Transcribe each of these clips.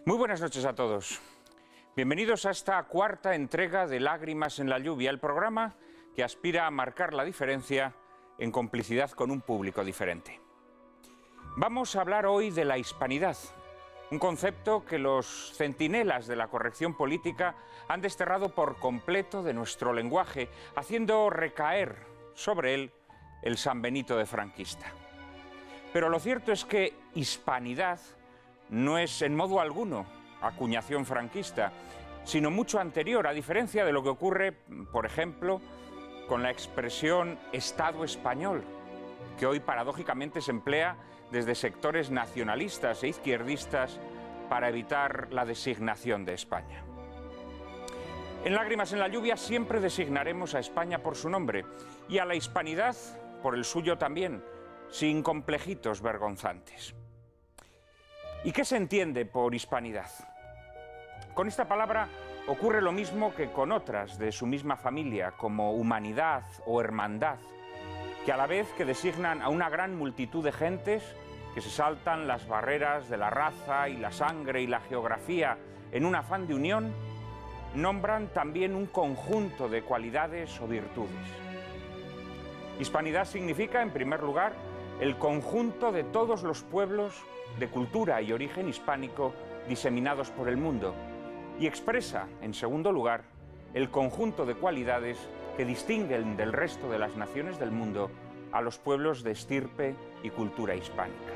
Muy buenas noches a todos. Bienvenidos a esta cuarta entrega de Lágrimas en la lluvia, el programa que aspira a marcar la diferencia en complicidad con un público diferente. Vamos a hablar hoy de la hispanidad, un concepto que los centinelas de la corrección política han desterrado por completo de nuestro lenguaje, haciendo recaer sobre él el San Benito de franquista. Pero lo cierto es que hispanidad no es en modo alguno acuñación franquista, sino mucho anterior, a diferencia de lo que ocurre, por ejemplo, con la expresión Estado español, que hoy paradójicamente se emplea desde sectores nacionalistas e izquierdistas para evitar la designación de España. En Lágrimas en la lluvia siempre designaremos a España por su nombre y a la hispanidad por el suyo también, sin complejitos vergonzantes. ¿Y qué se entiende por hispanidad? Con esta palabra ocurre lo mismo que con otras de su misma familia, como humanidad o hermandad, que a la vez que designan a una gran multitud de gentes que se saltan las barreras de la raza y la sangre y la geografía en un afán de unión, nombran también un conjunto de cualidades o virtudes. Hispanidad significa, en primer lugar, el conjunto de todos los pueblos de cultura y origen hispánico diseminados por el mundo, y expresa, en segundo lugar, el conjunto de cualidades que distinguen del resto de las naciones del mundo a los pueblos de estirpe y cultura hispánica.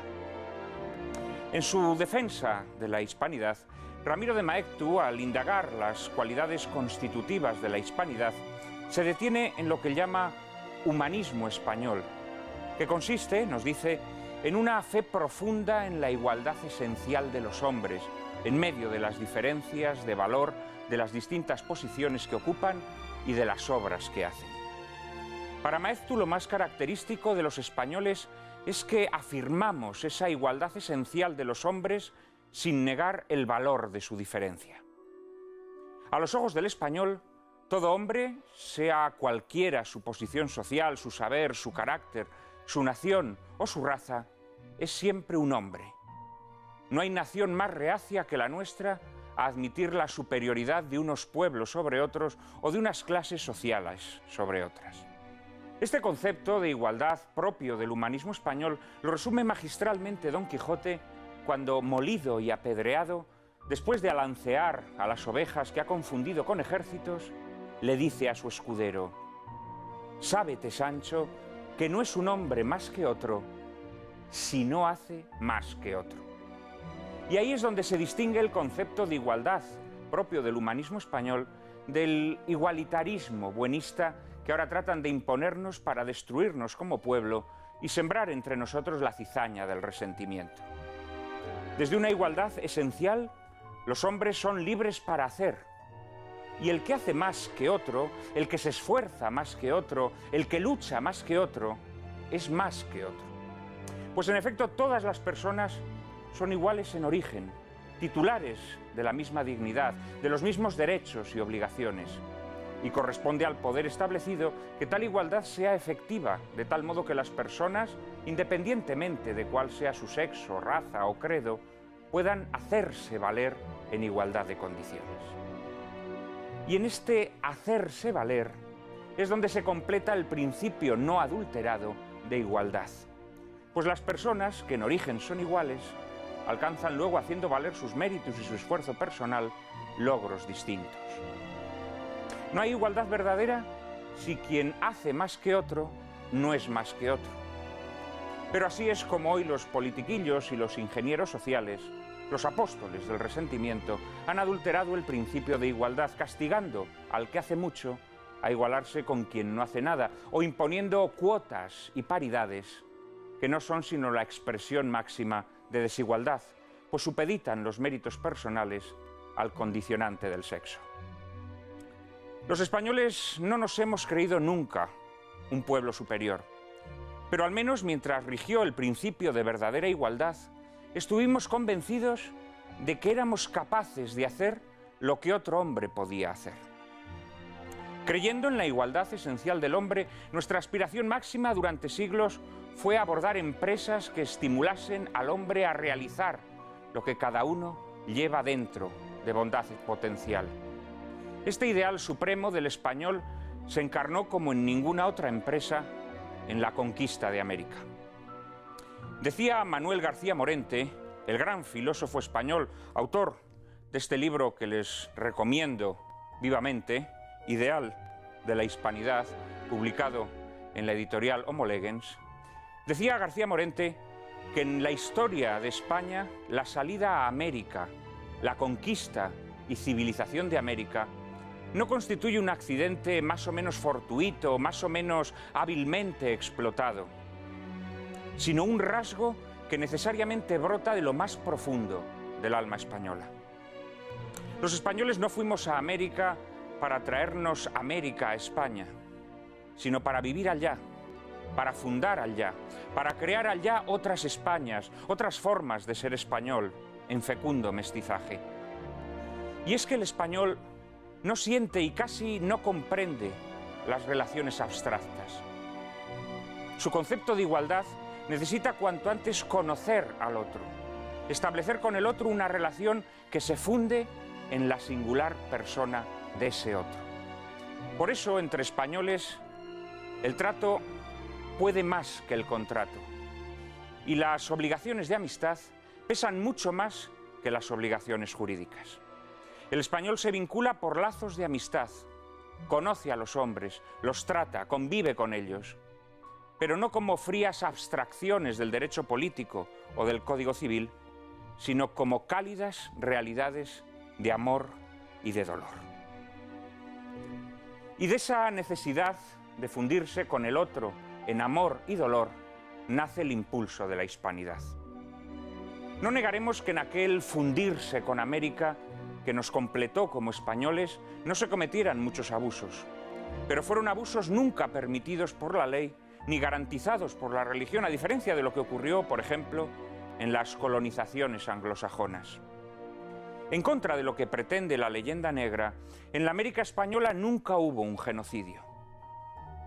En su defensa de la hispanidad, Ramiro de Maeztu, al indagar las cualidades constitutivas de la hispanidad, se detiene en lo que llama humanismo español, que consiste, nos dice, en una fe profunda en la igualdad esencial de los hombres, en medio de las diferencias de valor de las distintas posiciones que ocupan y de las obras que hacen. Para Maeztu, lo más característico de los españoles es que afirmamos esa igualdad esencial de los hombres sin negar el valor de su diferencia. A los ojos del español, todo hombre, sea cualquiera su posición social, su saber, su carácter, su nación o su raza, es siempre un hombre. No hay nación más reacia que la nuestra a admitir la superioridad de unos pueblos sobre otros o de unas clases sociales sobre otras. Este concepto de igualdad propio del humanismo español lo resume magistralmente Don Quijote cuando, molido y apedreado, después de alancear a las ovejas que ha confundido con ejércitos, le dice a su escudero: «Sábete, Sancho, que no es un hombre más que otro, si no hace más que otro». Y ahí es donde se distingue el concepto de igualdad propio del humanismo español del igualitarismo buenista que ahora tratan de imponernos para destruirnos como pueblo y sembrar entre nosotros la cizaña del resentimiento. Desde una igualdad esencial, los hombres son libres para hacer, y el que hace más que otro, el que se esfuerza más que otro, el que lucha más que otro, es más que otro. Pues en efecto, todas las personas son iguales en origen, titulares de la misma dignidad, de los mismos derechos y obligaciones, y corresponde al poder establecido que tal igualdad sea efectiva, de tal modo que las personas, independientemente de cuál sea su sexo, raza o credo, puedan hacerse valer en igualdad de condiciones. Y en este hacerse valer es donde se completa el principio no adulterado de igualdad. Pues las personas, que en origen son iguales, alcanzan luego, haciendo valer sus méritos y su esfuerzo personal, logros distintos. No hay igualdad verdadera si quien hace más que otro no es más que otro. Pero así es como hoy los politiquillos y los ingenieros sociales, los apóstoles del resentimiento, han adulterado el principio de igualdad, castigando al que hace mucho a igualarse con quien no hace nada, o imponiendo cuotas y paridades que no son sino la expresión máxima de desigualdad, pues supeditan los méritos personales al condicionante del sexo. Los españoles no nos hemos creído nunca un pueblo superior, pero al menos mientras rigió el principio de verdadera igualdad, estuvimos convencidos de que éramos capaces de hacer lo que otro hombre podía hacer. Creyendo en la igualdad esencial del hombre, nuestra aspiración máxima durante siglos fue abordar empresas que estimulasen al hombre a realizar lo que cada uno lleva dentro de bondad potencial. Este ideal supremo del español se encarnó como en ninguna otra empresa en la conquista de América. Decía Manuel García Morente, el gran filósofo español, autor de este libro que les recomiendo vivamente, Ideal de la Hispanidad, publicado en la editorial Homo Legens, decía García Morente que en la historia de España la salida a América, la conquista y civilización de América, no constituye un accidente más o menos fortuito, más o menos hábilmente explotado, sino un rasgo que necesariamente brota de lo más profundo del alma española. Los españoles no fuimos a América para traernos América a España, sino para vivir allá, para fundar allá, para crear allá otras Españas, otras formas de ser español en fecundo mestizaje. Y es que el español no siente y casi no comprende las relaciones abstractas. Su concepto de igualdad necesita cuanto antes conocer al otro, establecer con el otro una relación que se funde en la singular persona de ese otro. Por eso, entre españoles, el trato puede más que el contrato, y las obligaciones de amistad pesan mucho más que las obligaciones jurídicas. El español se vincula por lazos de amistad, conoce a los hombres, los trata, convive con ellos, pero no como frías abstracciones del derecho político o del Código Civil, sino como cálidas realidades de amor y de dolor. Y de esa necesidad de fundirse con el otro en amor y dolor nace el impulso de la hispanidad. No negaremos que en aquel fundirse con América que nos completó como españoles no se cometieran muchos abusos, pero fueron abusos nunca permitidos por la ley ni garantizados por la religión, a diferencia de lo que ocurrió, por ejemplo, en las colonizaciones anglosajonas. En contra de lo que pretende la leyenda negra, en la América española nunca hubo un genocidio.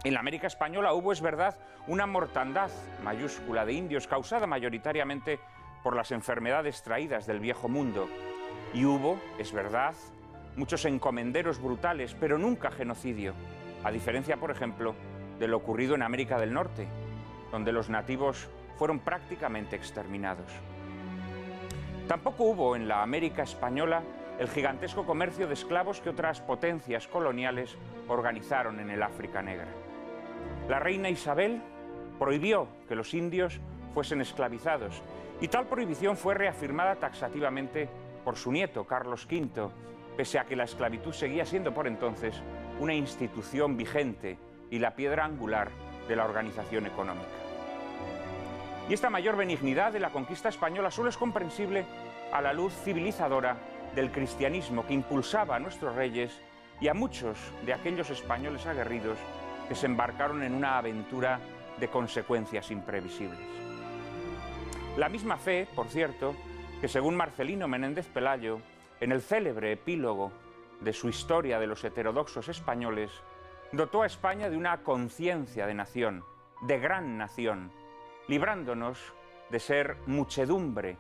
En la América española hubo, es verdad, una mortandad mayúscula de indios causada mayoritariamente por las enfermedades traídas del Viejo Mundo. Y hubo, es verdad, muchos encomenderos brutales, pero nunca genocidio, a diferencia, por ejemplo, de lo ocurrido en América del Norte, donde los nativos fueron prácticamente exterminados. Tampoco hubo en la América española el gigantesco comercio de esclavos que otras potencias coloniales organizaron en el África Negra. La reina Isabel prohibió que los indios fuesen esclavizados, y tal prohibición fue reafirmada taxativamente por su nieto, Carlos V, pese a que la esclavitud seguía siendo por entonces una institución vigente y la piedra angular de la organización económica. Y esta mayor benignidad de la conquista española solo es comprensible a la luz civilizadora del cristianismo que impulsaba a nuestros reyes y a muchos de aquellos españoles aguerridos que se embarcaron en una aventura de consecuencias imprevisibles. La misma fe, por cierto, que según Marcelino Menéndez Pelayo, en el célebre epílogo de su Historia de los heterodoxos españoles, dotó a España de una conciencia de nación, de gran nación, librándonos de ser muchedumbre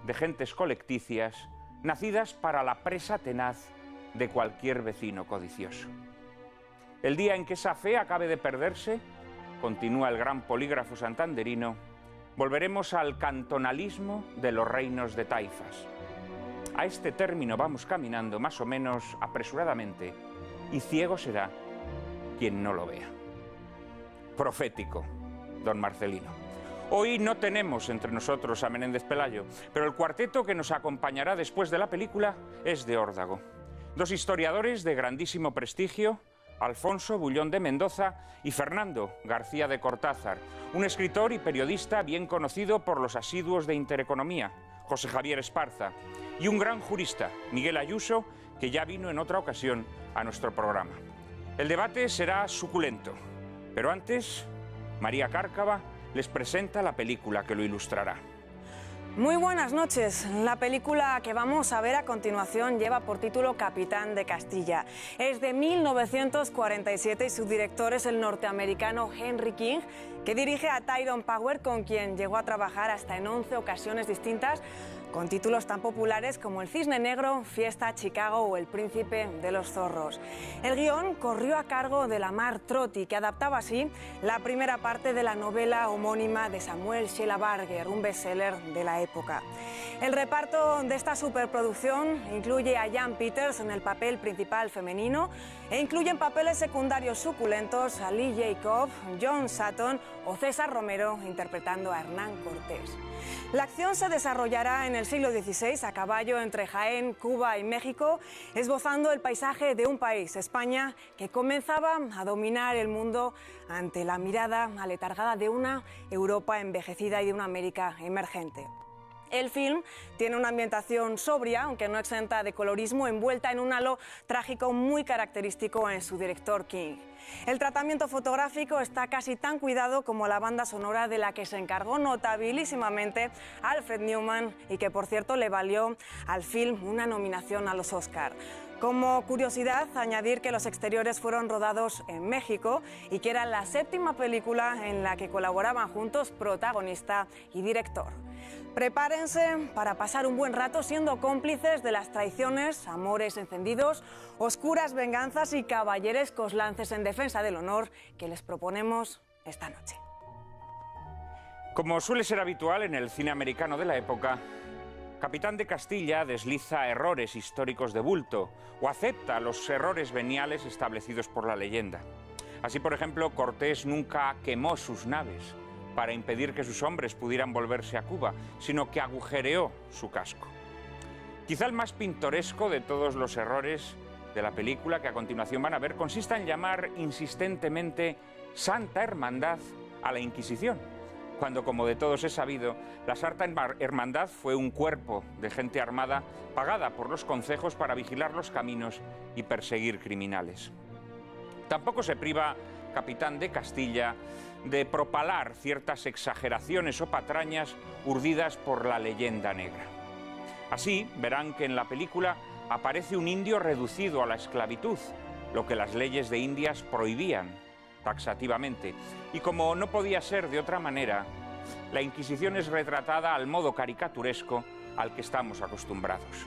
de gentes colecticias nacidas para la presa tenaz de cualquier vecino codicioso. El día en que esa fe acabe de perderse, continúa el gran polígrafo santanderino, volveremos al cantonalismo de los reinos de taifas. A este término vamos caminando más o menos apresuradamente, y ciego será quien no lo vea. Profético, don Marcelino. Hoy no tenemos entre nosotros a Menéndez Pelayo, pero el cuarteto que nos acompañará después de la película es de Órdago. Dos historiadores de grandísimo prestigio, Alfonso Bullón de Mendoza y Fernando García de Cortázar, un escritor y periodista bien conocido por los asiduos de Intereconomía, José Javier Esparza, y un gran jurista, Miguel Ayuso, que ya vino en otra ocasión a nuestro programa. El debate será suculento, pero antes, María Cárcava les presenta la película que lo ilustrará. Muy buenas noches. La película que vamos a ver a continuación lleva por título Capitán de Castilla. Es de 1947 y su director es el norteamericano Henry King, que dirige a Tyrone Power, con quien llegó a trabajar hasta en 11 ocasiones distintas, con títulos tan populares como El Cisne Negro, Fiesta, Chicago o El Príncipe de los Zorros. El guión corrió a cargo de Lamar Trotti, que adaptaba así la primera parte de la novela homónima de Samuel Sheila Barger, un bestseller de la época. El reparto de esta superproducción incluye a Jan Peters en el papel principal femenino e incluye en papeles secundarios suculentos a Lee Jacob, John Sutton o César Romero interpretando a Hernán Cortés. La acción se desarrollará en el siglo XVI a caballo entre Jaén, Cuba y México, esbozando el paisaje de un país, España, que comenzaba a dominar el mundo ante la mirada aletargada de una Europa envejecida y de una América emergente. El film tiene una ambientación sobria, aunque no exenta de colorismo, envuelta en un halo trágico muy característico en su director King. El tratamiento fotográfico está casi tan cuidado como la banda sonora, de la que se encargó notabilísimamente Alfred Newman y que, por cierto, le valió al film una nominación a los Oscar. Como curiosidad, añadir que los exteriores fueron rodados en México y que era la séptima película en la que colaboraban juntos protagonista y director. Prepárense para pasar un buen rato siendo cómplices de las traiciones, amores encendidos, oscuras venganzas y caballerescos lances en defensa del honor que les proponemos esta noche. Como suele ser habitual en el cine americano de la época, Capitán de Castilla desliza errores históricos de bulto o acepta los errores veniales establecidos por la leyenda. Así, por ejemplo, Cortés nunca quemó sus naves para impedir que sus hombres pudieran volverse a Cuba, sino que agujereó su casco. Quizá el más pintoresco de todos los errores de la película que a continuación van a ver consiste en llamar insistentemente Santa Hermandad a la Inquisición, cuando, como de todos es sabido, la Santa Hermandad fue un cuerpo de gente armada pagada por los concejos para vigilar los caminos y perseguir criminales. Tampoco se priva Capitán de Castilla de propalar ciertas exageraciones o patrañas urdidas por la leyenda negra. Así, verán que en la película aparece un indio reducido a la esclavitud, lo que las leyes de Indias prohibían taxativamente. Y como no podía ser de otra manera, la Inquisición es retratada al modo caricaturesco al que estamos acostumbrados.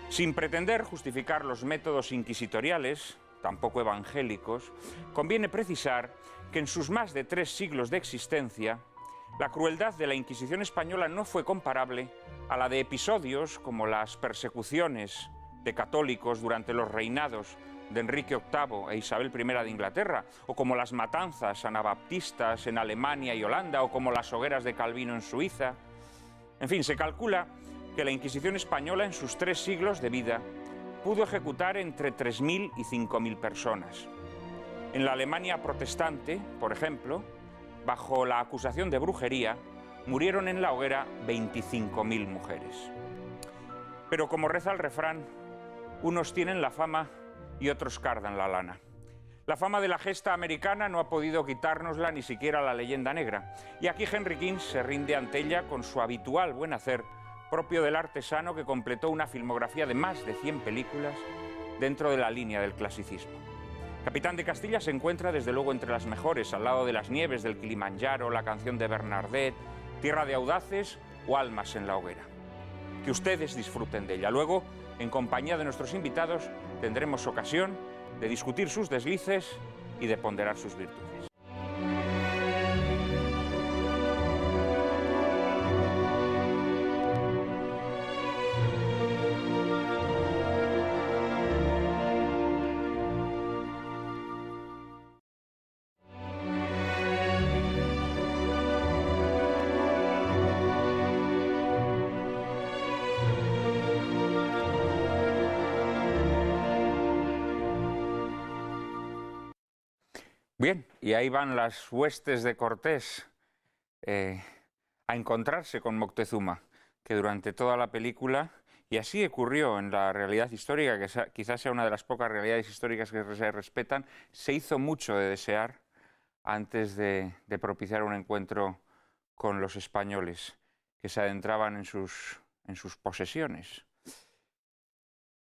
Sin pretender justificar los métodos inquisitoriales, tampoco evangélicos, conviene precisar que en sus más de 3 siglos de existencia, la crueldad de la Inquisición española no fue comparable a la de episodios como las persecuciones de católicos durante los reinados de Enrique VIII e Isabel I de Inglaterra, o como las matanzas anabaptistas en Alemania y Holanda, o como las hogueras de Calvino en Suiza. En fin, se calcula que la Inquisición española en sus 3 siglos de vida pudo ejecutar entre 3.000 y 5.000 personas. En la Alemania protestante, por ejemplo, bajo la acusación de brujería, murieron en la hoguera 25.000 mujeres. Pero como reza el refrán, unos tienen la fama y otros cardan la lana. La fama de la gesta americana no ha podido quitárnosla ni siquiera la leyenda negra, y aquí Henry King se rinde ante ella con su habitual buen hacer, propio del artesano que completó una filmografía de más de 100 películas dentro de la línea del clasicismo. Capitán de Castilla se encuentra desde luego entre las mejores, al lado de Las nieves del Kilimanjaro, La canción de Bernadette, Tierra de audaces o Almas en la hoguera. Que ustedes disfruten de ella. Luego, en compañía de nuestros invitados, tendremos ocasión de discutir sus deslices y de ponderar sus virtudes. Bien, y ahí van las huestes de Cortés a encontrarse con Moctezuma, que durante toda la película, y así ocurrió en la realidad histórica, que quizás sea una de las pocas realidades históricas que se respetan, se hizo mucho de desear antes de propiciar un encuentro con los españoles, que se adentraban en sus posesiones.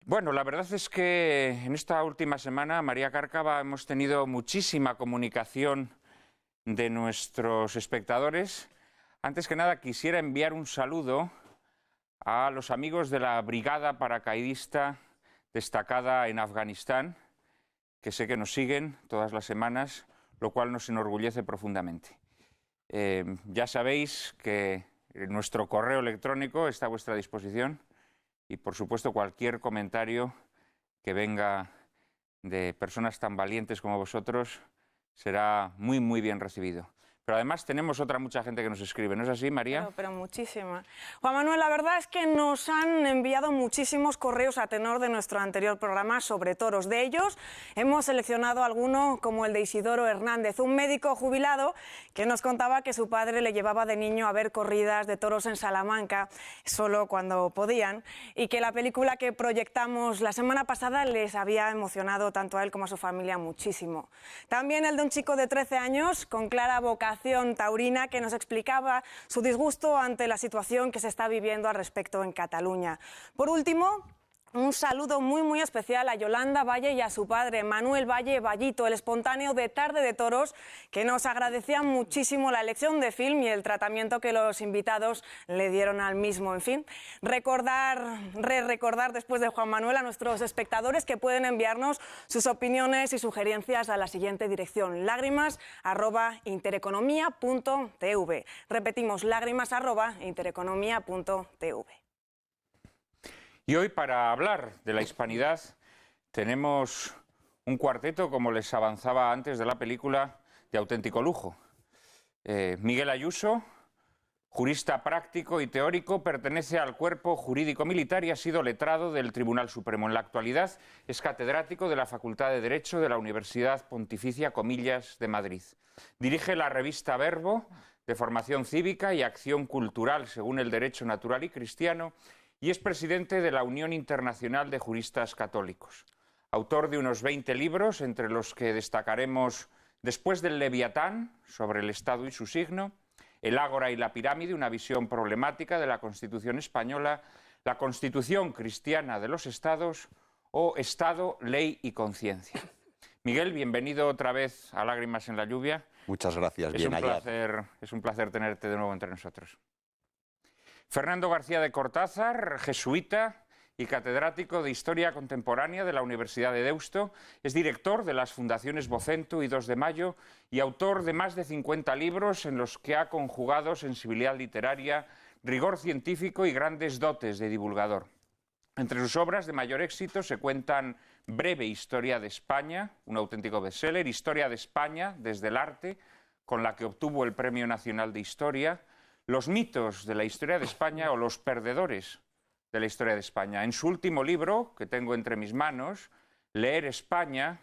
Bueno, la verdad es que en esta última semana, María Cárcava, hemos tenido muchísima comunicación de nuestros espectadores. Antes que nada, quisiera enviar un saludo a los amigos de la brigada paracaidista destacada en Afganistán, que sé que nos siguen todas las semanas, lo cual nos enorgullece profundamente. Ya sabéis que nuestro correo electrónico está a vuestra disposición y, por supuesto, cualquier comentario que venga de personas tan valientes como vosotros será muy, muy bien recibido. Pero además tenemos mucha gente que nos escribe, ¿no es así, María? Pero muchísima. Juan Manuel, la verdad es que nos han enviado muchísimos correos a tenor de nuestro anterior programa sobre toros. De ellos hemos seleccionado alguno como el de Isidoro Hernández, un médico jubilado que nos contaba que su padre le llevaba de niño a ver corridas de toros en Salamanca, solo cuando podían, y que la película que proyectamos la semana pasada les había emocionado tanto a él como a su familia muchísimo. También el de un chico de 13 años con clara vocación taurina, que nos explicaba su disgusto ante la situación que se está viviendo al respecto en Cataluña. Por último, un saludo muy especial a Yolanda Valle y a su padre, Manuel Valle Vallito, el espontáneo de Tarde de Toros, que nos agradecía muchísimo la elección de film y el tratamiento que los invitados le dieron al mismo. En fin, recordar después de Juan Manuel a nuestros espectadores que pueden enviarnos sus opiniones y sugerencias a la siguiente dirección: lágrimas@intereconomia.tv. Repetimos, lágrimas@intereconomia.tv. Y hoy, para hablar de la hispanidad, tenemos un cuarteto, como les avanzaba antes de la película, de auténtico lujo. Miguel Ayuso, jurista práctico y teórico, pertenece al cuerpo jurídico militar y ha sido letrado del Tribunal Supremo. En la actualidad es catedrático de la Facultad de Derecho de la Universidad Pontificia Comillas de Madrid. Dirige la revista Verbo, de formación cívica y acción cultural según el derecho natural y cristiano, y es presidente de la Unión Internacional de Juristas Católicos. Autor de unos 20 libros, entre los que destacaremos Después del Leviatán, sobre el Estado y su signo, El Ágora y la Pirámide, una visión problemática de la Constitución española, La Constitución cristiana de los Estados o Estado, Ley y Conciencia. Miguel, bienvenido otra vez a Lágrimas en la Lluvia. Muchas gracias, Es un placer tenerte de nuevo entre nosotros. Fernando García de Cortázar, jesuita y catedrático de Historia Contemporánea de la Universidad de Deusto, es director de las fundaciones Vocento y 2 de Mayo y autor de más de 50 libros en los que ha conjugado sensibilidad literaria, rigor científico y grandes dotes de divulgador. Entre sus obras de mayor éxito se cuentan Breve Historia de España, un auténtico bestseller, Historia de España desde el arte, con la que obtuvo el Premio Nacional de Historia, Los mitos de la historia de España o Los perdedores de la historia de España. En su último libro, que tengo entre mis manos, Leer España,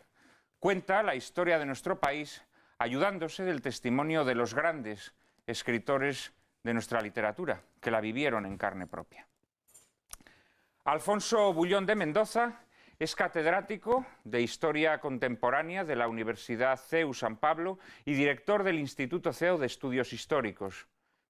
cuenta la historia de nuestro país ayudándose del testimonio de los grandes escritores de nuestra literatura, que la vivieron en carne propia. Alfonso Bullón de Mendoza es catedrático de Historia Contemporánea de la Universidad CEU San Pablo y director del Instituto CEU de Estudios Históricos.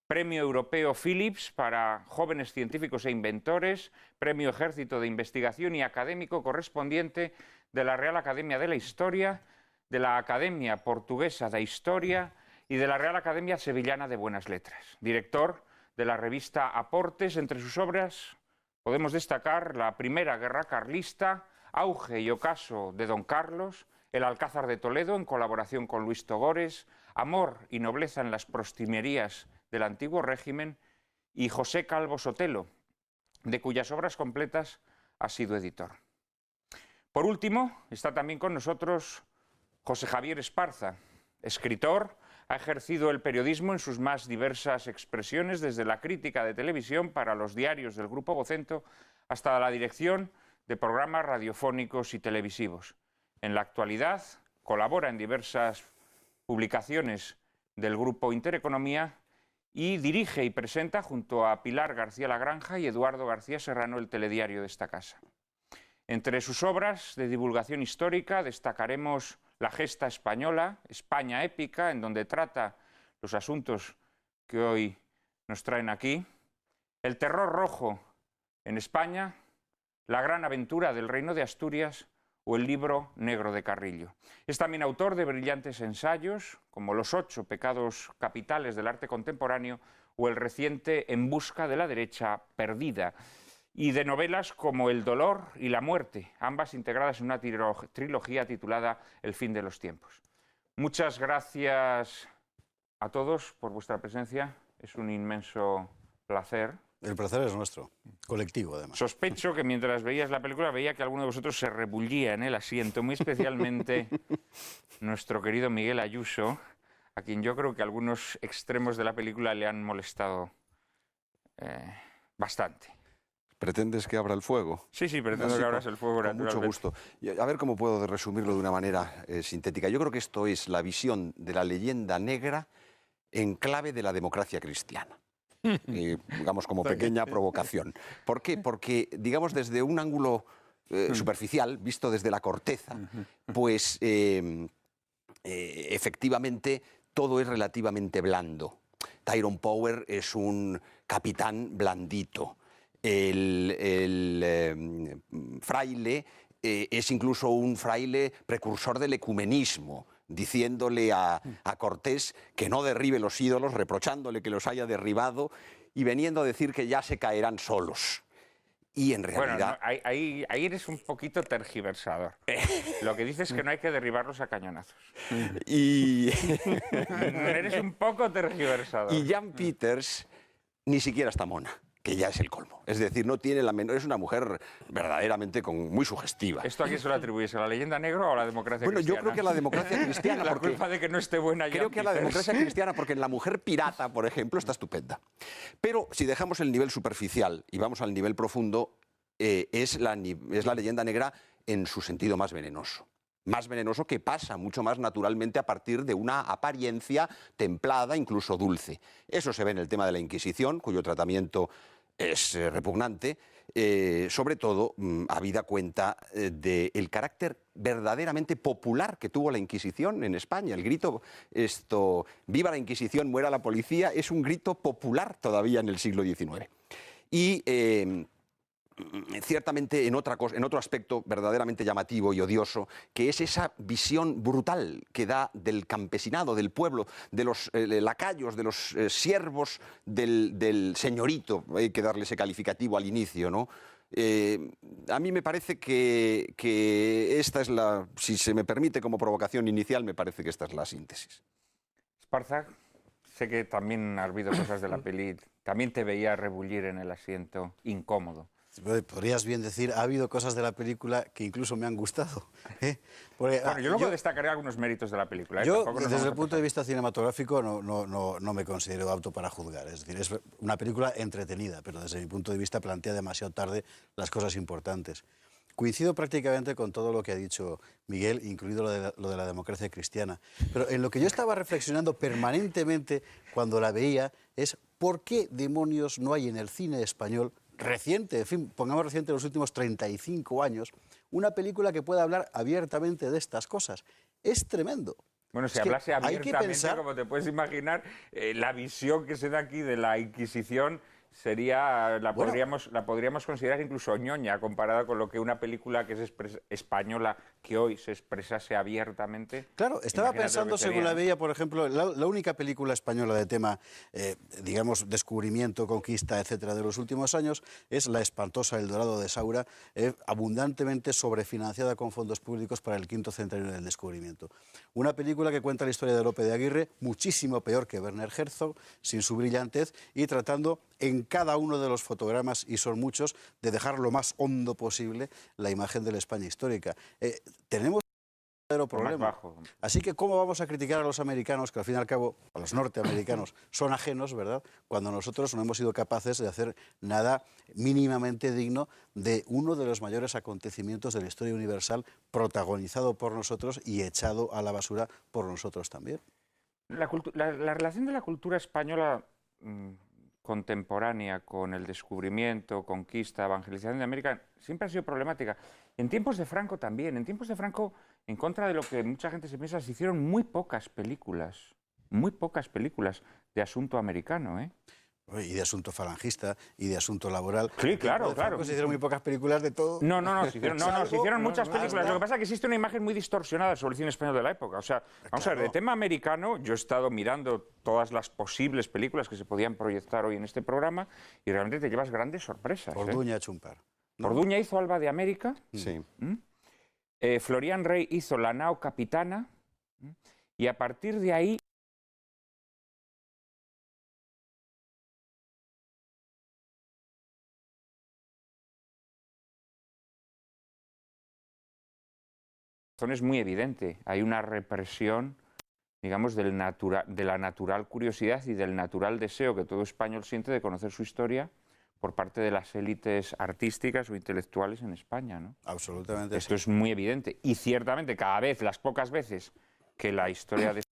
Premio Europeo Philips para jóvenes científicos e inventores, Premio Ejército de Investigación y académico correspondiente de la Real Academia de la Historia, de la Academia Portuguesa de Historia y de la Real Academia Sevillana de Buenas Letras. Director de la revista Aportes. Entre sus obras podemos destacar La Primera Guerra Carlista, Auge y Ocaso de Don Carlos, El Alcázar de Toledo en colaboración con Luis Togores, Amor y Nobleza en las Postrimerías del Antiguo Régimen y José Calvo Sotelo, de cuyas obras completas ha sido editor. Por último, está también con nosotros José Javier Esparza, escritor. Ha ejercido el periodismo en sus más diversas expresiones, desde la crítica de televisión para los diarios del Grupo Vocento hasta la dirección de programas radiofónicos y televisivos. En la actualidad colabora en diversas publicaciones del Grupo Intereconomía y dirige y presenta junto a Pilar García Lagranja y Eduardo García Serrano el telediario de esta casa. Entre sus obras de divulgación histórica destacaremos La Gesta Española, España Épica, en donde trata los asuntos que hoy nos traen aquí, El Terror Rojo en España, La Gran Aventura del Reino de Asturias o El Libro Negro de Carrillo. Es también autor de brillantes ensayos como Los 8 pecados capitales del arte contemporáneo o el reciente En busca de la derecha perdida, y de novelas como El dolor y la muerte, ambas integradas en una trilogía titulada El fin de los tiempos. Muchas gracias a todos por vuestra presencia, es un inmenso placer. El placer es nuestro, colectivo además. Sospecho que mientras veías la película veía que alguno de vosotros se rebullía en el asiento, muy especialmente nuestro querido Miguel Ayuso, a quien yo creo que algunos extremos de la película le han molestado bastante. ¿Pretendes que abra el fuego? Sí, pretendo que abras el fuego. Con mucho gusto. A ver cómo puedo resumirlo de una manera sintética. Yo creo que esto es la visión de la leyenda negra en clave de la democracia cristiana. Digamos, como pequeña provocación. ¿Por qué? Porque, digamos, desde un ángulo superficial, visto desde la corteza, pues efectivamente todo es relativamente blando. Tyrone Power es un capitán blandito. El fraile es incluso un fraile precursor del ecumenismo, diciéndole a Cortés que no derribe los ídolos, reprochándole que los haya derribado y veniendo a decir que ya se caerán solos. Y en realidad... Bueno, ahí eres un poquito tergiversador. Lo que dices es que no hay que derribarlos a cañonazos. Y... Eres un poco tergiversador. Y Jan Peters ni siquiera está mona, que ya es el colmo. Es decir, no tiene la menor... Es una mujer verdaderamente muy sugestiva. ¿Esto a quién se lo atribuyes? ¿A la leyenda negra o a la democracia cristiana? Bueno, yo creo que a la democracia cristiana... La culpa de que no esté buena creo que a la democracia cristiana, porque en La mujer pirata, por ejemplo, está estupenda. Pero si dejamos el nivel superficial y vamos al nivel profundo, es la leyenda negra en su sentido más venenoso. Más venenoso, que pasa mucho más naturalmente a partir de una apariencia templada, incluso dulce. Eso se ve en el tema de la Inquisición, cuyo tratamiento es repugnante, sobre todo habida cuenta del carácter verdaderamente popular que tuvo la Inquisición en España. El grito, viva la Inquisición, muera la policía, es un grito popular todavía en el siglo XIX. Y ciertamente en otro aspecto verdaderamente llamativo y odioso, que es esa visión brutal que da del campesinado, del pueblo, de los lacayos, de los siervos del señorito. Hay que darle ese calificativo al inicio, ¿no? A mí me parece que esta es si se me permite como provocación inicial, me parece que esta es la síntesis. Esparza, sé que también has visto cosas de la peli, también te veía rebullir en el asiento, incómodo. Podrías bien decir, ha habido cosas de la película que incluso me han gustado. Porque, bueno, yo luego destacaré algunos méritos de la película. Yo, desde el punto de vista cinematográfico, no me considero apto para juzgar. Es decir, es una película entretenida, pero desde mi punto de vista plantea demasiado tarde las cosas importantes. Coincido prácticamente con todo lo que ha dicho Miguel, incluido lo de la democracia cristiana. Pero en lo que yo estaba reflexionando permanentemente cuando la veía es ¿por qué demonios no hay en el cine español reciente, en fin, pongamos reciente, en los últimos 35 años, una película que pueda hablar abiertamente de estas cosas? Es tremendo. Bueno, si hablase abiertamente, como te puedes imaginar, la visión que se da aquí de la Inquisición la podríamos considerar incluso ñoña comparada con lo que una película que es española que hoy se expresase abiertamente. Claro, estaba pensando, según la veía, por ejemplo, la única película española de tema, digamos, descubrimiento, conquista, etcétera, de los últimos años, es La espantosa El Dorado de Saura, abundantemente sobrefinanciada con fondos públicos para el quinto centenario del descubrimiento. Una película que cuenta la historia de Lope de Aguirre, muchísimo peor que Werner Herzog, sin su brillantez, y tratando en cada uno de los fotogramas, y son muchos, de dejar lo más hondo posible la imagen de la España histórica. Tenemos un verdadero problema. Así que, ¿cómo vamos a criticar a los americanos, que al fin y al cabo, a los norteamericanos, son ajenos, ¿verdad?, cuando nosotros no hemos sido capaces de hacer nada mínimamente digno de uno de los mayores acontecimientos de la historia universal, protagonizado por nosotros y echado a la basura por nosotros también? La relación de la cultura española contemporánea con el descubrimiento, conquista, evangelización de América siempre ha sido problemática. En tiempos de Franco también. En tiempos de Franco, en contra de lo que mucha gente se piensa, se hicieron muy pocas películas de asunto americano, ¿eh? Y de asunto falangista, y de asunto laboral. Sí, claro, claro. Se hicieron muy pocas películas de todo. Se hicieron muchas películas. Lo que pasa es que existe una imagen muy distorsionada sobre el cine español de la época. O sea, vamos a ver, de tema americano, yo he estado mirando todas las posibles películas que se podían proyectar hoy en este programa y realmente te llevas grandes sorpresas. Orduña ha hecho un par. Orduña hizo Alba de América. Sí. Florian Rey hizo La nao capitana. Y a partir de ahí... es muy evidente. Hay una represión, digamos, de la natural curiosidad y del natural deseo que todo español siente de conocer su historia por parte de las élites artísticas o intelectuales en España, ¿no? Absolutamente. Esto es muy evidente. Y ciertamente, cada vez, las pocas veces que la historia de...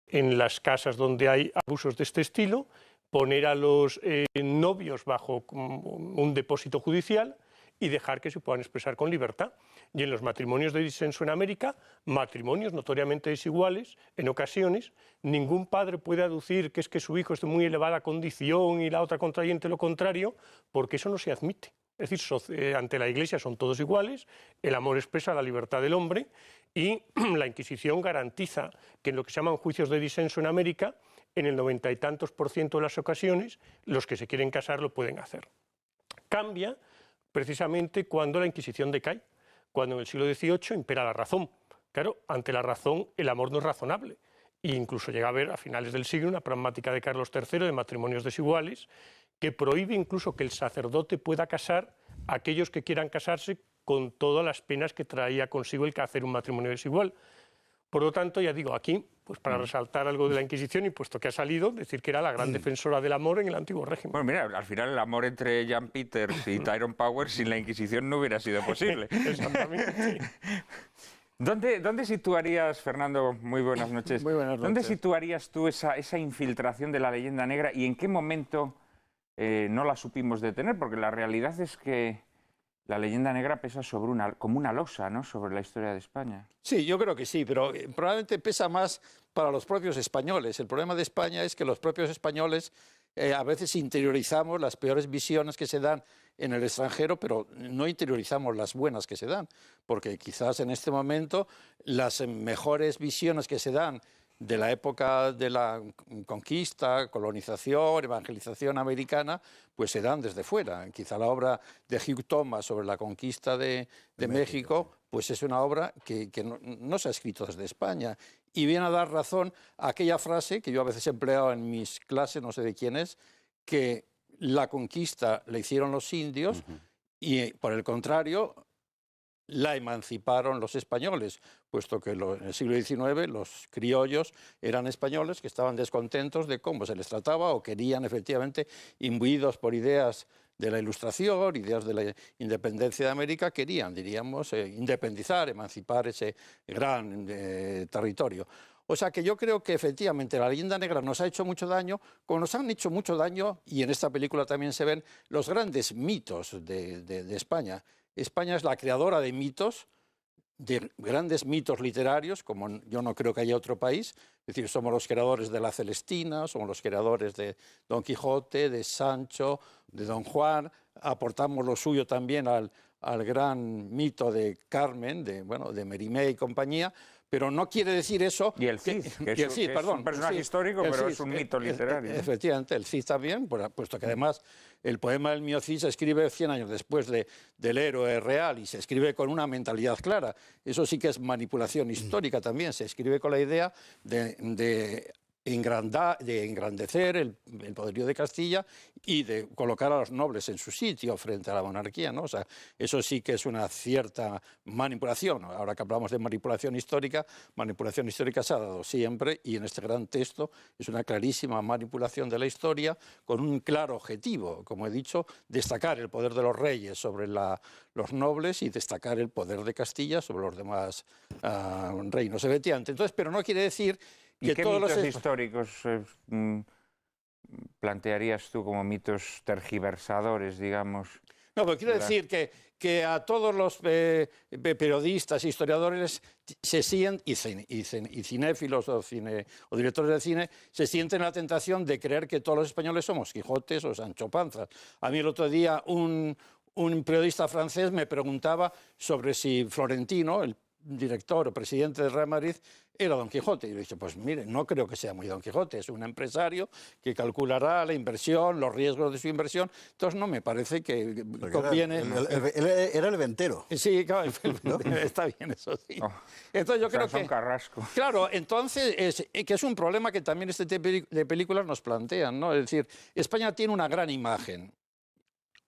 En las casas donde hay abusos de este estilo, poner a los novios bajo un depósito judicial y dejar que se puedan expresar con libertad. Y en los matrimonios de disenso en América, matrimonios notoriamente desiguales, en ocasiones, ningún padre puede aducir que es que su hijo es de muy elevada condición y la otra contrayente lo contrario, porque eso no se admite. Es decir, ante la Iglesia son todos iguales, el amor expresa la libertad del hombre y la Inquisición garantiza que en lo que se llaman juicios de disenso en América, en el 90 y tantos % de las ocasiones, los que se quieren casar lo pueden hacer. Cambia precisamente cuando la Inquisición decae, cuando en el siglo XVIII impera la razón. Claro, ante la razón el amor no es razonable. E incluso llega a haber a finales del siglo una pragmática de Carlos III de matrimonios desiguales que prohíbe incluso que el sacerdote pueda casar a aquellos que quieran casarse con todas las penas que traía consigo el que hacer un matrimonio desigual. Por lo tanto, ya digo, aquí, pues para resaltar algo de la Inquisición, y puesto que ha salido, decir que era la gran defensora del amor en el antiguo régimen. Bueno, mira, al final el amor entre Jan Peters y Tyrone Power sin la Inquisición no hubiera sido posible. Exactamente, sí. ¿Dónde situarías, Fernando, muy buenas noches, Muy buenas noches. ¿Dónde situarías tú esa infiltración de la leyenda negra y en qué momento no la supimos detener? Porque la realidad es que la leyenda negra pesa como una losa, ¿no?, sobre la historia de España. Sí, yo creo que sí, pero probablemente pesa más para los propios españoles. El problema de España es que los propios españoles a veces interiorizamos las peores visiones que se dan en el extranjero, pero no interiorizamos las buenas que se dan, porque quizás en este momento las mejores visiones que se dan de la época de la conquista, colonización, evangelización americana, pues se dan desde fuera. Quizá la obra de Hugh Thomas sobre la conquista de México, pues es una obra que no se ha escrito desde España. Y viene a dar razón a aquella frase que yo a veces he empleado en mis clases, no sé de quién es, que la conquista la hicieron los indios y, por el contrario, la emanciparon los españoles, puesto que en el siglo XIX los criollos eran españoles que estaban descontentos de cómo se les trataba o querían efectivamente, imbuidos por ideas de la Ilustración, ideas de la independencia de América, querían, diríamos, independizar, emancipar ese gran territorio. O sea que yo creo que efectivamente la leyenda negra nos ha hecho mucho daño, como nos han hecho mucho daño, y en esta película también se ven los grandes mitos de España. España es la creadora de mitos de grandes mitos literarios, como yo no creo que haya otro país. Es decir, somos los creadores de la Celestina, somos los creadores de Don Quijote, de Sancho, de Don Juan. Aportamos lo suyo también al gran mito de Carmen, de Mérimée y compañía. Pero no quiere decir eso... Y el Cid, que es un personaje histórico, pero es un mito literario. Efectivamente, el Cid también, puesto que además el poema del mío Cid se escribe 100 años después del héroe real y se escribe con una mentalidad clara. Eso sí que es manipulación histórica también. Se escribe con la idea de engrandecer el poderío de Castilla y de colocar a los nobles en su sitio frente a la monarquía, ¿no? O sea, eso sí que es una cierta manipulación. Ahora que hablamos de manipulación histórica se ha dado siempre, y en este gran texto es una clarísima manipulación de la historia con un claro objetivo, como he dicho, destacar el poder de los reyes sobre los nobles y destacar el poder de Castilla sobre los demás reinos, efectivamente. Entonces, pero no quiere decir ¿Y qué mitos históricos plantearías tú como mitos tergiversadores, digamos? No, pero quiero decir que a todos los periodistas, historiadores se sienten, y cinéfilos o directores de cine, se sienten la tentación de creer que todos los españoles somos Quijotes o Sancho Panza. A mí el otro día un periodista francés me preguntaba sobre si Florentino, el director o presidente del Real Madrid, era Don Quijote. Y le dije, pues mire, no creo que sea muy Don Quijote, es un empresario que calculará la inversión, los riesgos de su inversión. Entonces no me parece que conviene... Era el ventero. Sí, claro, ¿no? Está bien, eso sí. Oh, entonces yo creo que... Carrasco. Claro, entonces que es un problema que también este tipo de películas nos plantean, ¿no? Es decir, España tiene una gran imagen,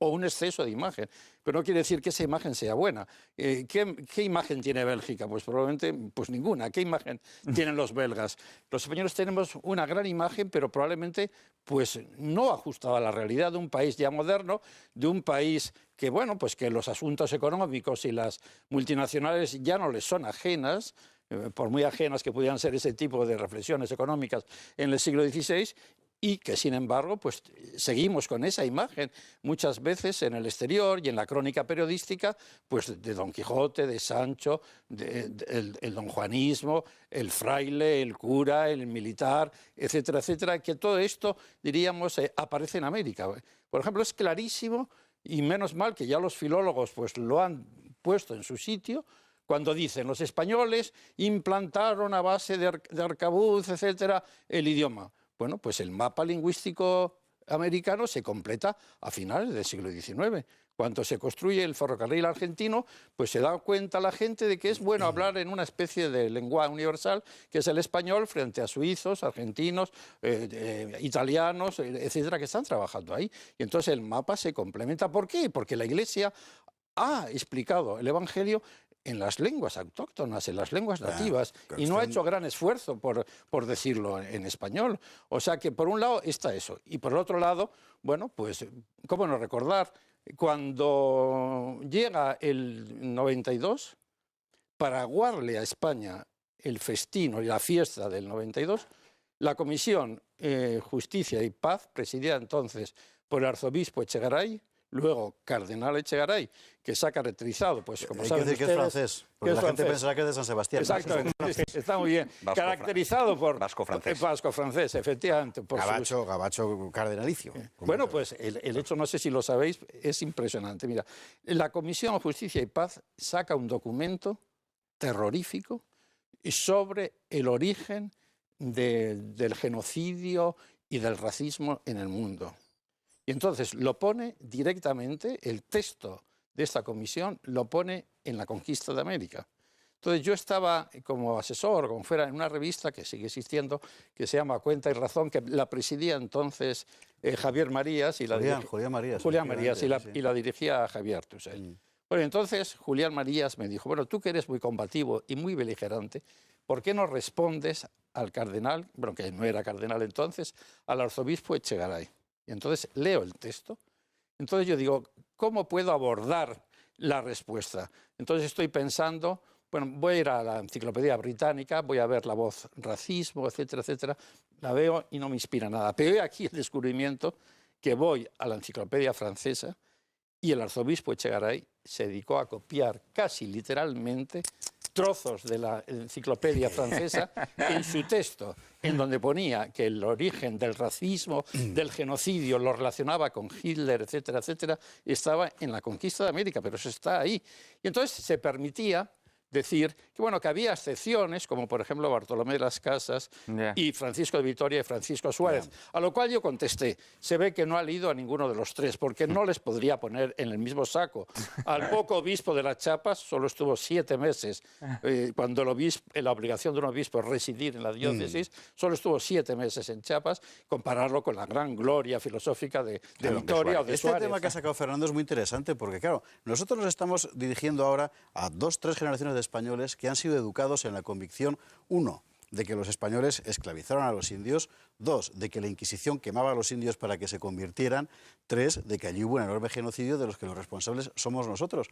o un exceso de imagen, pero no quiere decir que esa imagen sea buena. ¿Qué imagen tiene Bélgica? Pues probablemente pues ninguna. ¿Qué imagen tienen los belgas? Los españoles tenemos una gran imagen, pero probablemente pues no ajustada a la realidad de un país ya moderno, de un país que, bueno, pues que los asuntos económicos y las multinacionales ya no les son ajenas, por muy ajenas que pudieran ser ese tipo de reflexiones económicas en el siglo XVI, y que, sin embargo, pues seguimos con esa imagen muchas veces en el exterior y en la crónica periodística, pues de Don Quijote, de Sancho, el donjuanismo, el fraile, el cura, el militar, etcétera, etcétera, que todo esto, diríamos, aparece en América. Por ejemplo, es clarísimo, y menos mal que ya los filólogos pues lo han puesto en su sitio, cuando dicen los españoles implantaron a base de arcabuz, etcétera, el idioma. Bueno, pues el mapa lingüístico americano se completa a finales del siglo XIX. Cuando se construye el ferrocarril argentino, pues se da cuenta la gente de que es bueno hablar en una especie de lenguaje universal, que es el español, frente a suizos, argentinos, italianos, etcétera, que están trabajando ahí. Y entonces el mapa se complementa. ¿Por qué? Porque la Iglesia ha explicado el Evangelio en las lenguas autóctonas, en las lenguas nativas, y no ha hecho gran esfuerzo por decirlo en español. O sea que por un lado está eso, y por el otro lado, bueno, pues cómo no recordar, cuando llega el 92, para aguarle a España el festín y la fiesta del 92, la Comisión Justicia y Paz, presidida entonces por el arzobispo Echegaray, luego Cardenal Echegaray, que se ha caracterizado, pues como saben ustedes... que es francés, porque la gente pensará que es de San Sebastián. Exacto, está muy bien. Caracterizado por... Vasco-francés. Vasco-francés, efectivamente. Por Gabacho cardenalicio. Bueno, pues el hecho, no sé si lo sabéis, es impresionante. Mira, la Comisión de Justicia y Paz saca un documento terrorífico sobre el origen del genocidio y del racismo en el mundo. Y entonces lo pone directamente, el texto de esta comisión lo pone en la conquista de América. Entonces yo estaba como asesor, como fuera, en una revista que sigue existiendo, que se llama Cuenta y Razón, que la presidía entonces Javier Marías. Y Julián Marías. Julián Marías, y la dirigía Javier Tusell. Bueno, entonces Julián Marías me dijo, bueno, tú que eres muy combativo y muy beligerante, ¿por qué no respondes al cardenal, bueno, que no era cardenal entonces, al arzobispo Echegaray? Y entonces leo el texto. Entonces yo digo, ¿cómo puedo abordar la respuesta? Entonces estoy pensando, bueno, voy a ir a la Enciclopedia Británica, voy a ver la voz racismo, etcétera, etcétera. La veo y no me inspira nada. Pero he aquí el descubrimiento que voy a la Enciclopedia Francesa y el arzobispo Echegaray se dedicó a copiar casi literalmente trozos de la enciclopedia francesa en su texto, en donde ponía que el origen del racismo, del genocidio, lo relacionaba con Hitler, etcétera, etcétera, estaba en la conquista de América, pero eso está ahí. Y entonces se permitía decir que, bueno, que había excepciones, como por ejemplo Bartolomé de las Casas y Francisco de Vitoria y Francisco Suárez, a lo cual yo contesté, se ve que no ha leído a ninguno de los tres, porque no les podría poner en el mismo saco. Al poco obispo de las Chiapas solo estuvo 7 meses, cuando la obligación de un obispo es residir en la diócesis, solo estuvo 7 meses en Chiapas, compararlo con la gran gloria filosófica de Vitoria o de Suárez. Este tema que ha sacado Fernando es muy interesante, porque claro, nosotros nos estamos dirigiendo ahora a 2, 3 generaciones de españoles que han sido educados en la convicción, 1, de que los españoles esclavizaron a los indios, 2, de que la Inquisición quemaba a los indios para que se convirtieran, 3, de que allí hubo un enorme genocidio de los que los responsables somos nosotros.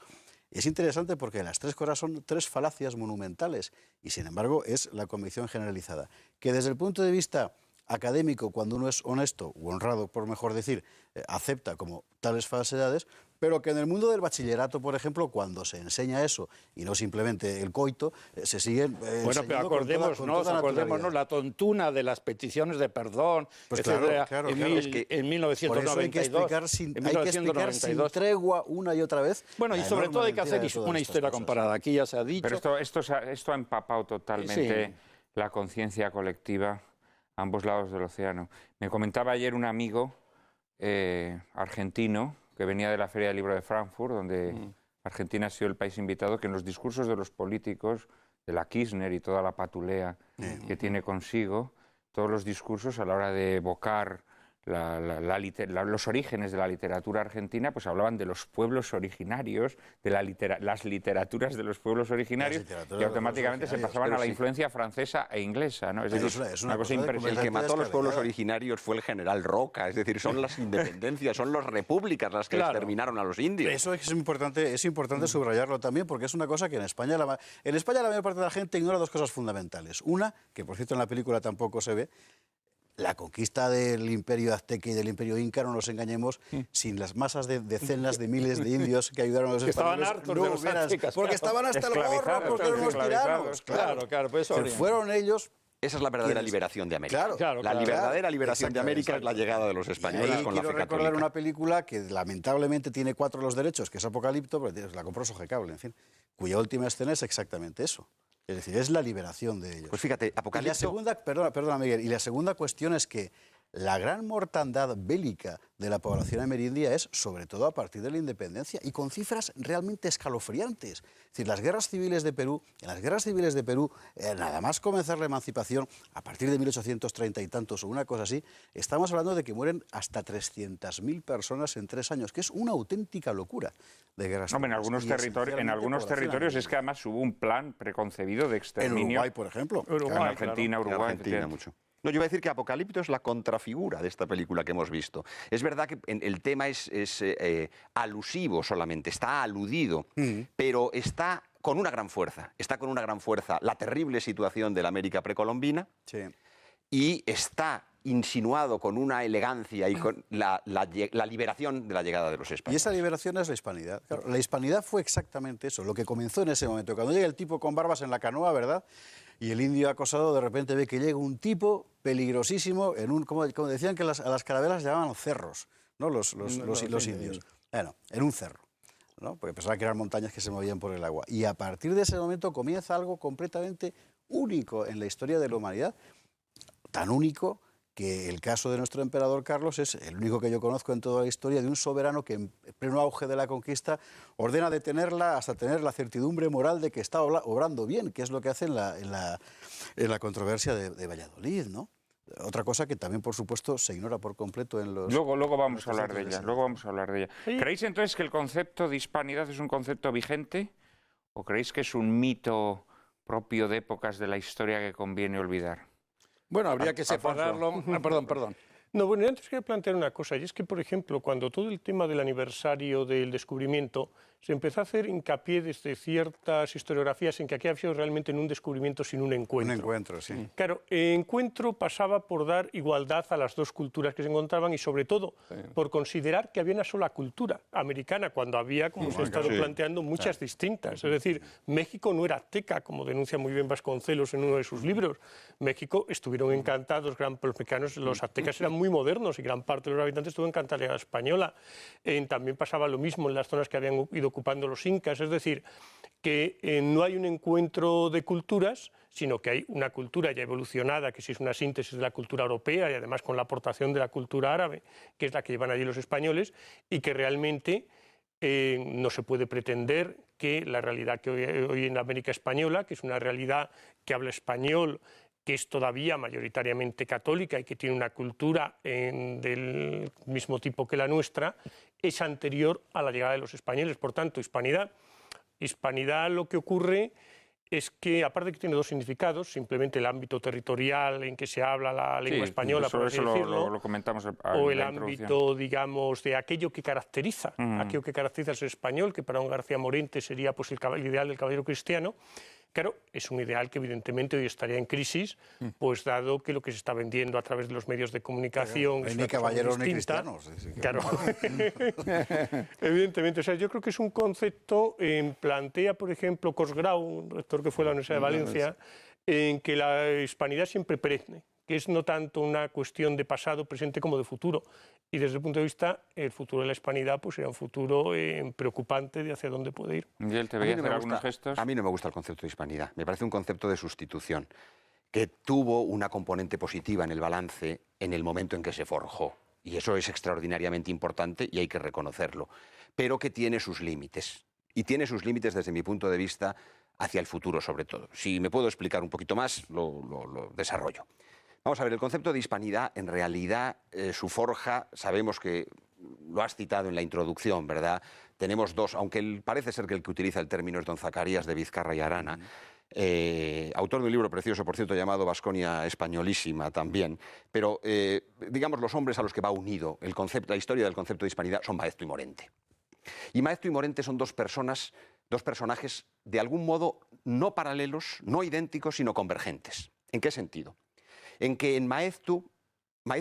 Y es interesante porque las 3 cosas son 3 falacias monumentales y, sin embargo, es la convicción generalizada. Que desde el punto de vista académico, cuando uno es honesto o honrado, por mejor decir, acepta como tales falsedades, pero que en el mundo del bachillerato, por ejemplo, cuando se enseña eso y no simplemente el coito, se siguen bueno, pero acordémonos la tontuna de las peticiones de perdón, pues etcétera, claro, en 1992. Hay que explicar sin tregua una y otra vez. Bueno, y sobre todo hay que hacer una historia comparada. Aquí ya se ha dicho. Pero esto ha empapado totalmente la conciencia colectiva a ambos lados del océano. Me comentaba ayer un amigo argentino que venía de la Feria del Libro de Frankfurt, donde Argentina ha sido el país invitado, que en los discursos de los políticos, de la Kirchner y toda la patulea que tiene consigo, todos los discursos a la hora de evocar los orígenes de la literatura argentina, pues hablaban de los pueblos originarios, de las literaturas de los pueblos originarios, y automáticamente se pasaban a la influencia francesa e inglesa, ¿no? Es decir, es una cosa impresionante. El que mató a los pueblos originarios fue el general Roca, es decir, son las independencias, son las repúblicas las que exterminaron a los indios. Eso es importante subrayarlo también, porque es una cosa que en España la mayor parte de la gente ignora 2 cosas fundamentales. Una, que por cierto en la película tampoco se ve, la conquista del imperio azteca y del imperio inca, no nos engañemos, sin las masas de decenas de miles de indios que ayudaron a los españoles. Estaban hartos de los aztecas. Porque estaban hasta el gorro, porque eran unos tiranos. Claro, pues eso fueron ellos. Esa es la verdadera liberación de América. Claro, la verdadera liberación de América es la llegada de los españoles con la fe católica. Quiero recordar una película que lamentablemente tiene 4 de los derechos, que es Apocalipto, pero la compró Sogecable, en fin, cuya última escena es exactamente eso. Es decir, es la liberación de ellos. Pues fíjate, Apocalipto... Y la segunda, perdona Miguel, y la segunda cuestión es que la gran mortandad bélica de la población amerindia es sobre todo a partir de la independencia y con cifras realmente escalofriantes. Es decir, en las guerras civiles de Perú, nada más comenzar la emancipación, a partir de 1830 y tantos o una cosa así, estamos hablando de que mueren hasta 300.000 personas en 3 años, que es una auténtica locura de guerras civiles. En algunos territorios es que además hubo un plan preconcebido de exterminio. En Uruguay, por ejemplo. En Argentina, claro. Uruguay. Argentina mucho. No, yo iba a decir que Apocalipto es la contrafigura de esta película que hemos visto. Es verdad que el tema es alusivo solamente, está aludido, pero está con una gran fuerza. Está con una gran fuerza la terrible situación de la América precolombina y está insinuado con una elegancia y con la liberación de la llegada de los españoles. Y esa liberación es la hispanidad. Claro, la hispanidad fue exactamente eso, lo que comenzó en ese momento. Cuando llega el tipo con barbas en la canoa, ¿verdad?, y el indio acosado de repente ve que llega un tipo peligrosísimo, como decían que a las carabelas llamaban cerros, ¿no? los indios. Bueno, en un cerro, ¿no? Porque pensaban que eran montañas que se movían por el agua. Y a partir de ese momento comienza algo completamente único en la historia de la humanidad, tan único que el caso de nuestro emperador Carlos es el único que yo conozco en toda la historia de un soberano que en pleno auge de la conquista ordena detenerla hasta tener la certidumbre moral de que está obrando bien, que es lo que hace en la controversia de Valladolid, ¿no? Otra cosa que también, por supuesto, se ignora por completo en los... Luego vamos a hablar de ella, Sí. ¿Creéis entonces que el concepto de hispanidad es un concepto vigente o creéis que es un mito propio de épocas de la historia que conviene olvidar? Bueno, habría que separarlo... Perdón. No, bueno, antes quería plantear una cosa, y es que, por ejemplo, cuando todo el tema del aniversario del descubrimiento se empezó a hacer hincapié desde ciertas historiografías en que aquí había sido realmente en un descubrimiento sin un encuentro. Un encuentro, sí. Claro, encuentro pasaba por dar igualdad a las dos culturas que se encontraban y sobre todo por considerar que había una sola cultura americana cuando había, como se ha estado planteando, muchas distintas. Es decir, México no era azteca, como denuncia muy bien Vasconcelos en uno de sus libros. México estuvieron encantados, los mexicanos, los aztecas eran muy modernos y gran parte de los habitantes estuvo encantada de la española. También pasaba lo mismo en las zonas que habían ido ocupando los incas, es decir, que no hay un encuentro de culturas, sino que hay una cultura ya evolucionada, que sí es una síntesis de la cultura europea y además con la aportación de la cultura árabe, que es la que llevan allí los españoles, y que realmente no se puede pretender que la realidad que hoy en la América española, que es una realidad que habla español, que es todavía mayoritariamente católica y que tiene una cultura del mismo tipo que la nuestra, es anterior a la llegada de los españoles. Por tanto, hispanidad lo que ocurre es que, aparte de que tiene dos significados, simplemente el ámbito territorial en que se habla la lengua española, por así decirlo, lo comentamos o el ámbito, digamos, de aquello que caracteriza, aquello que caracteriza al ser español, que para un García Morente sería pues, el ideal del caballero cristiano. Claro, es un ideal que evidentemente hoy estaría en crisis, pues dado que lo que se está vendiendo a través de los medios de comunicación no hay ni caballeros ni cristianos. Claro, evidentemente. O sea, yo creo que es un concepto, plantea, por ejemplo, Cosgrau, un rector que fue de la Universidad de Valencia, en que la hispanidad siempre perenne, que es no tanto una cuestión de pasado, presente como de futuro. Y desde el punto de vista, el futuro de la hispanidad pues será un futuro preocupante de hacia dónde puede ir. Miguel, ¿te veía hacer algunos gestos? A mí no me gusta el concepto de hispanidad. Me parece un concepto de sustitución que tuvo una componente positiva en el balance en el momento en que se forjó. Y eso es extraordinariamente importante y hay que reconocerlo. Pero que tiene sus límites. Y tiene sus límites desde mi punto de vista hacia el futuro, sobre todo. Si me puedo explicar un poquito más, lo desarrollo. Vamos a ver, el concepto de hispanidad, en realidad, su forja, sabemos que lo has citado en la introducción, ¿verdad? Tenemos dos, aunque parece ser que el que utiliza el término es don Zacarías de Vizcarra y Arana, autor de un libro precioso, por cierto, llamado Vasconia Españolísima también, pero digamos los hombres a los que va unido la historia del concepto de hispanidad son Maeztu y Morente. Y Maeztu y Morente son dos personajes de algún modo no paralelos, no idénticos, sino convergentes. ¿En qué sentido? En que en Maeztu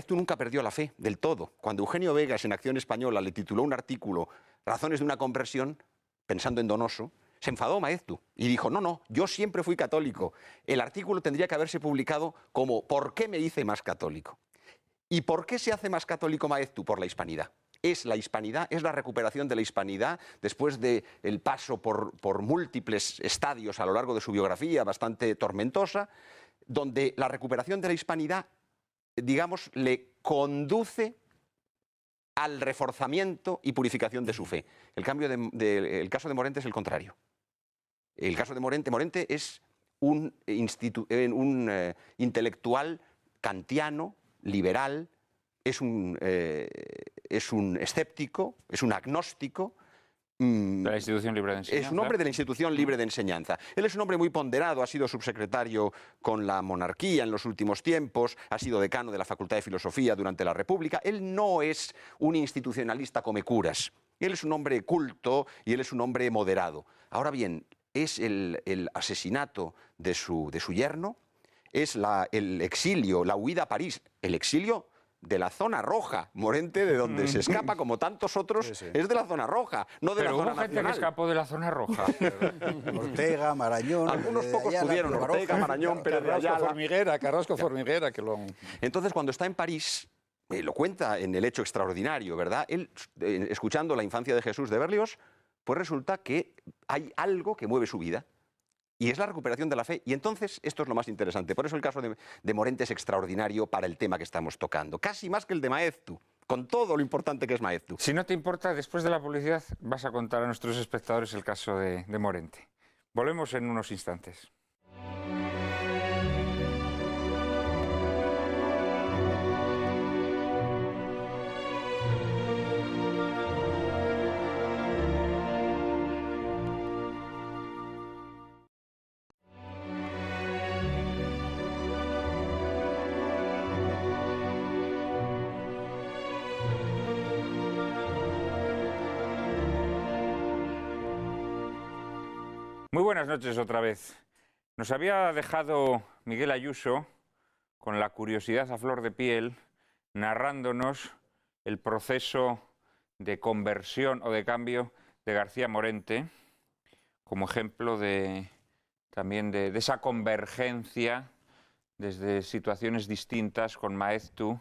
nunca perdió la fe del todo. Cuando Eugenio Vegas en Acción Española le tituló un artículo Razones de una conversión, pensando en Donoso, se enfadó Maeztu y dijo, no, yo siempre fui católico. El artículo tendría que haberse publicado como ¿por qué me hice más católico? ¿Y por qué se hace más católico Maeztu? Por la hispanidad. Es la hispanidad, es la recuperación de la hispanidad después del paso por múltiples estadios a lo largo de su biografía, bastante tormentosa, donde la recuperación de la hispanidad, digamos, le conduce al reforzamiento y purificación de su fe. El caso de Morente es el contrario. El caso de Morente es un intelectual kantiano, liberal, es un escéptico, es un agnóstico. De la institución libre de enseñanza. Es un hombre de la institución libre de enseñanza. Él es un hombre muy ponderado, ha sido subsecretario con la monarquía en los últimos tiempos, ha sido decano de la Facultad de Filosofía durante la República. Él no es un institucionalista come curas. Él es un hombre culto y él es un hombre moderado. Ahora bien, es el asesinato de su yerno, es el exilio, la huida a París, el exilio de la zona roja. Morente, de donde se escapa, como tantos otros, es de la zona roja, no de la zona nacional. Gente que escapó de la zona roja. Ortega, Marañón... Algunos pocos pudieron, Ortega, Marañón, Pérez de Ayala... Carrasco Formiguera, que lo... Entonces, cuando está en París, lo cuenta en El hecho extraordinario, ¿verdad? Él, escuchando La infancia de Jesús de Berlioz, pues resulta que hay algo que mueve su vida. Y es la recuperación de la fe. Y entonces, esto es lo más interesante. Por eso el caso de Morente es extraordinario para el tema que estamos tocando. Casi más que el de Maeztu, con todo lo importante que es Maeztu. Si no te importa, después de la publicidad vas a contar a nuestros espectadores el caso de Morente. Volvemos en unos instantes. Muy buenas noches otra vez. Nos había dejado Miguel Ayuso con la curiosidad a flor de piel, narrándonos el proceso de conversión o de cambio de García Morente, como ejemplo también de esa convergencia desde situaciones distintas con Maeztu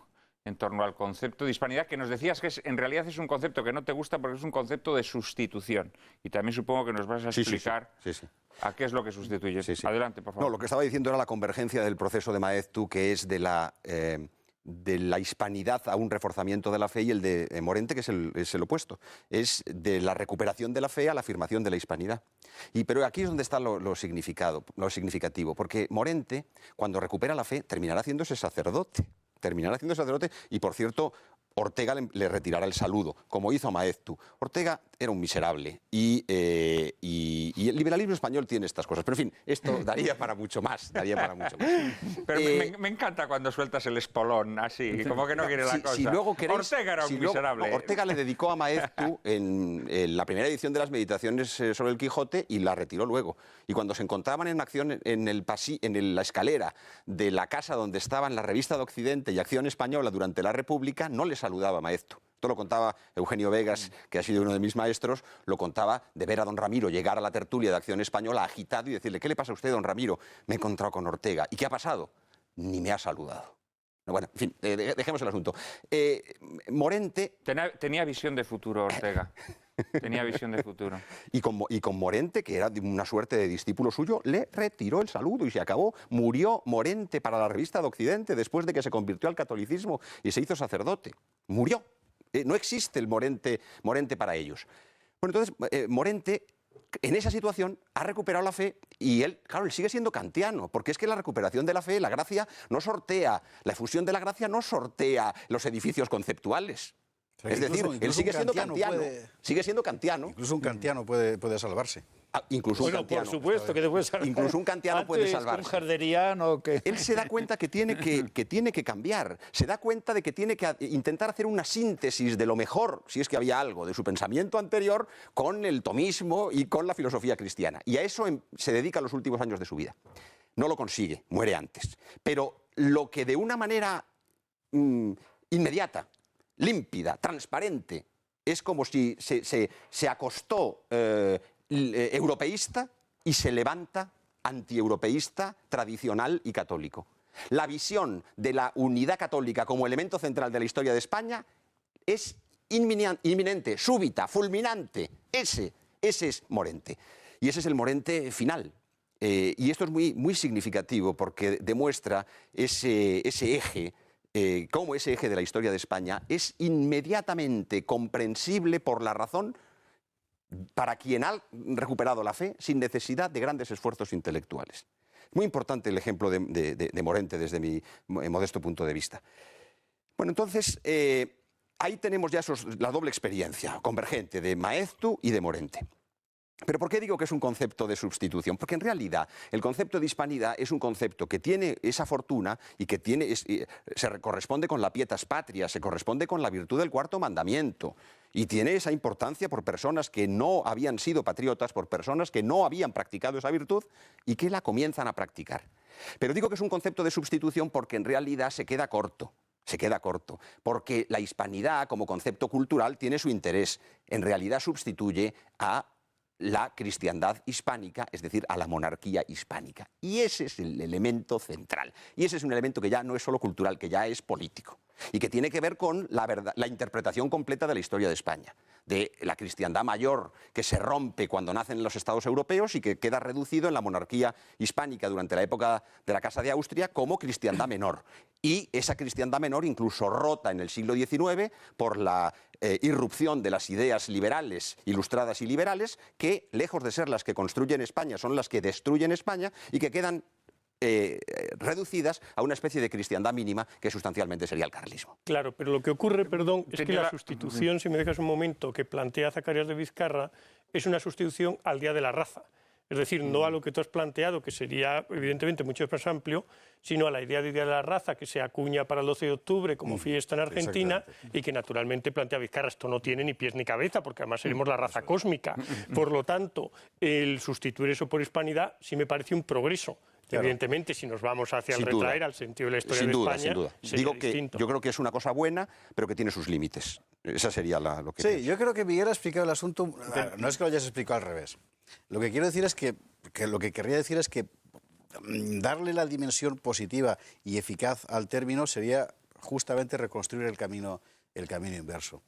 en torno al concepto de hispanidad, que nos decías que en realidad es un concepto que no te gusta porque es un concepto de sustitución. Y también supongo que nos vas a explicar sí. a qué es lo que sustituye. Adelante, por favor. No, lo que estaba diciendo era la convergencia del proceso de Maeztu, que es de la hispanidad a un reforzamiento de la fe, y el de Morente, que es el opuesto. Es de la recuperación de la fe a la afirmación de la hispanidad. Pero aquí es donde está lo significativo, porque Morente, cuando recupera la fe, terminará haciéndose sacerdote. Y, por cierto, Ortega le retirará el saludo, como hizo a Maeztu. Ortega era un miserable y el liberalismo español tiene estas cosas. Pero, en fin, esto daría para mucho más. Pero me encanta cuando sueltas el espolón así, como que no quiere la cosa. Ortega era un miserable. Ortega le dedicó a Maeztu en la primera edición de las Meditaciones sobre el Quijote y la retiró luego. Y cuando se encontraban en acción en la escalera de la casa donde estaban la Revista de Occidente y Acción Española durante la República, no le saludaba a Maeztu. Esto lo contaba Eugenio Vegas, que ha sido uno de mis maestros, lo contaba de ver a don Ramiro llegar a la tertulia de Acción Española agitado y decirle: ¿qué le pasa a usted, don Ramiro? Me he encontrado con Ortega. ¿Y qué ha pasado? Ni me ha saludado. Bueno, en fin, dejemos el asunto. Morente... Tenía visión de futuro, Ortega. Tenía visión de futuro. Y con Morente, que era una suerte de discípulo suyo, le retiró el saludo y se acabó. Murió Morente para la Revista de Occidente después de que se convirtió al catolicismo y se hizo sacerdote. Murió. No existe el Morente para ellos. Bueno, entonces, Morente, en esa situación, ha recuperado la fe y él sigue siendo kantiano, porque es que la recuperación de la fe, la gracia, no sortea, la efusión de la gracia no sortea los edificios conceptuales. Es decir, él sigue siendo kantiano. Incluso un kantiano puede salvarse. Incluso un kantiano. Por supuesto que te puede salvar. Incluso un kantiano puede salvarse. Un herderiano que... Él se da cuenta que tiene que cambiar, se da cuenta de que tiene que intentar hacer una síntesis de lo mejor, si es que había algo, de su pensamiento anterior con el tomismo y con la filosofía cristiana. Y a eso se dedica los últimos años de su vida. No lo consigue, muere antes. Pero lo que de una manera inmediata, límpida, transparente, es como si se acostó europeísta y se levanta antieuropeísta, tradicional y católico. La visión de la unidad católica como elemento central de la historia de España es inminente, súbita, fulminante. Ese es Morente. Y ese es el Morente final. Y esto es muy significativo porque demuestra ese eje, cómo ese eje de la historia de España es inmediatamente comprensible por la razón para quien ha recuperado la fe sin necesidad de grandes esfuerzos intelectuales. Muy importante el ejemplo de Morente desde mi modesto punto de vista. Bueno, entonces, ahí tenemos ya la doble experiencia convergente de Maeztu y de Morente. ¿Pero por qué digo que es un concepto de sustitución? Porque en realidad el concepto de hispanidad es un concepto que tiene esa fortuna y que se corresponde con la pietas patria, se corresponde con la virtud del cuarto mandamiento y tiene esa importancia por personas que no habían sido patriotas, por personas que no habían practicado esa virtud y que la comienzan a practicar. Pero digo que es un concepto de sustitución porque en realidad se queda corto, porque la hispanidad como concepto cultural tiene su interés. En realidad sustituye a la cristiandad hispánica, es decir, a la monarquía hispánica. Y ese es el elemento central. Y ese es un elemento que ya no es solo cultural, que ya es político. Y que tiene que ver con la interpretación completa de la historia de España. De la cristiandad mayor que se rompe cuando nacen los estados europeos y que queda reducido en la monarquía hispánica durante la época de la Casa de Austria como cristiandad menor. Y esa cristiandad menor incluso rota en el siglo XIX por la irrupción de las ideas liberales, ilustradas y liberales, que lejos de ser las que construyen España, son las que destruyen España y que quedan reducidas a una especie de cristiandad mínima que sustancialmente sería el carlismo. Claro, pero lo que ocurre, perdón, es que la sustitución, si me dejas un momento, que plantea Zacarías de Vizcarra, es una sustitución al día de la raza. Es decir, no a lo que tú has planteado, que sería evidentemente mucho más amplio, sino a la idea de Día de la Raza que se acuña para el 12 de octubre como fiesta en Argentina y que naturalmente plantea Vizcarra. Esto no tiene ni pies ni cabeza, porque además seremos la raza cósmica. Por lo tanto, el sustituir eso por hispanidad sí me parece un progreso. Claro. Evidentemente, si nos vamos hacia el retraer al sentido de la historia de España, sin duda. Digo que distinto. Yo creo que es una cosa buena, pero que tiene sus límites. Esa sería lo que... Sí, yo creo que Miguel ha explicado el asunto. No es que lo hayas explicado al revés. Lo que quiero decir es que lo que querría decir es que darle la dimensión positiva y eficaz al término sería justamente reconstruir el camino inverso.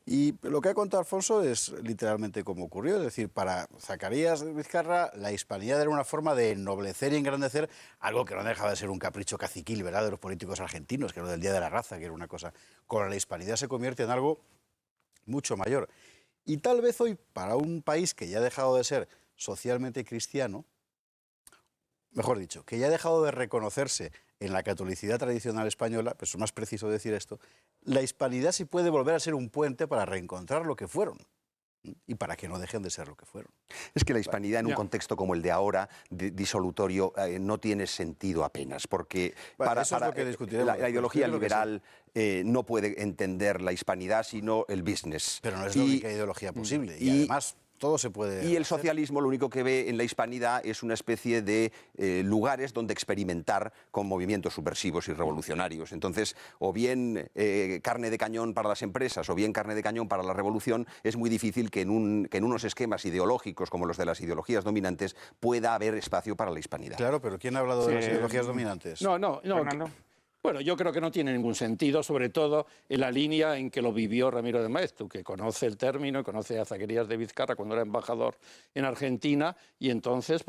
Y lo que ha contado Alfonso es literalmente como ocurrió, es decir, para Zacarías Vizcarra la hispanidad era una forma de ennoblecer y engrandecer algo que no dejaba de ser un capricho caciquil, ¿verdad?, de los políticos argentinos, que era lo del Día de la Raza, que era una cosa. Con la hispanidad se convierte en algo mucho mayor. Y tal vez hoy, para un país que ya ha dejado de ser socialmente cristiano, mejor dicho, que ya ha dejado de reconocerse en la catolicidad tradicional española, pues es más preciso decir esto, la hispanidad sí puede volver a ser un puente para reencontrar lo que fueron y para que no dejen de ser lo que fueron. Es que la hispanidad en un contexto como el de ahora, disolutorio, no tiene sentido apenas, porque la ideología liberal no puede entender la hispanidad sino el business. Pero no es la única ideología posible y además... Todo se puede y el socialismo lo único que ve en la hispanidad es una especie de lugares donde experimentar con movimientos subversivos y revolucionarios. Entonces, o bien carne de cañón para las empresas o bien carne de cañón para la revolución, es muy difícil que en unos esquemas ideológicos como los de las ideologías dominantes pueda haber espacio para la hispanidad. Claro, pero ¿quién ha hablado de las ideologías dominantes? No. Bueno, yo creo que no tiene ningún sentido, sobre todo en la línea en que lo vivió Ramiro de Maeztu, que conoce el término, conoce a Zacarías de Vizcarra cuando era embajador en Argentina, y entonces,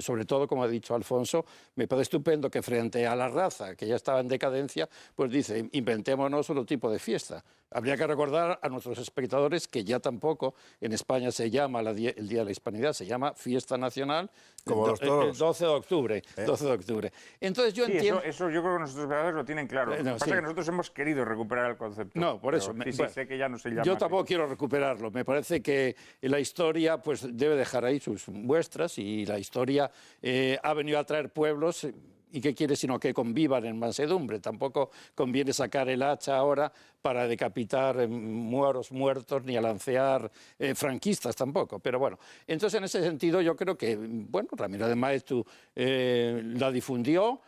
sobre todo, como ha dicho Alfonso, me parece estupendo que frente a la raza, que ya estaba en decadencia, pues dice, inventémonos otro tipo de fiesta. Habría que recordar a nuestros espectadores que ya tampoco en España se llama el Día de la Hispanidad, se llama Fiesta Nacional como el 12 de octubre. 12 de octubre. Entonces yo entiendo... Eso yo creo que nuestros espectadores lo tienen claro. Lo que pasa es que nosotros hemos querido recuperar el concepto. No, por eso. Sé que ya no se llama. Yo tampoco quiero recuperarlo. Me parece que la historia pues debe dejar ahí sus muestras y la historia ha venido a traer pueblos... ¿Y qué quiere sino que convivan en mansedumbre? Tampoco conviene sacar el hacha ahora para decapitar mueros muertos ni alancear franquistas tampoco. Pero bueno, entonces en ese sentido yo creo que, Ramiro de Maeztu la difundió.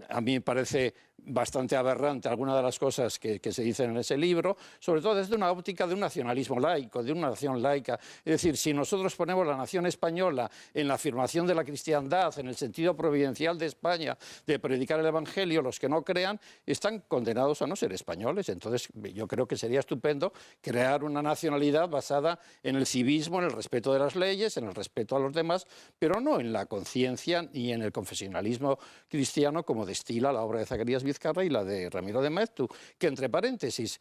A mí me parece bastante aberrante algunas de las cosas que se dicen en ese libro, sobre todo desde una óptica de un nacionalismo laico, de una nación laica. Es decir, si nosotros ponemos la nación española en la afirmación de la cristiandad, en el sentido providencial de España, de predicar el Evangelio, los que no crean están condenados a no ser españoles. Entonces yo creo que sería estupendo crear una nacionalidad basada en el civismo, en el respeto de las leyes, en el respeto a los demás, pero no en la conciencia ni en el confesionalismo cristiano como destila la obra de Zacarías Vizcarra y la de Ramiro de Maeztu, que entre paréntesis,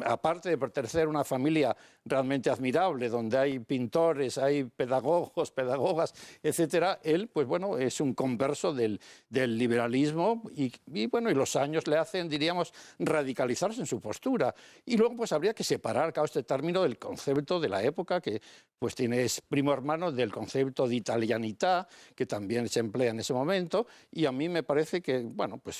aparte de pertenecer a una familia realmente admirable, donde hay pintores, hay pedagogos, pedagogas, etcétera, él, es un converso del liberalismo y los años le hacen, diríamos, radicalizarse en su postura. Y luego, habría que separar, claro, este término del concepto de la época, que es primo hermano del concepto de italianità, que también se emplea en ese momento, y a mí me parece que,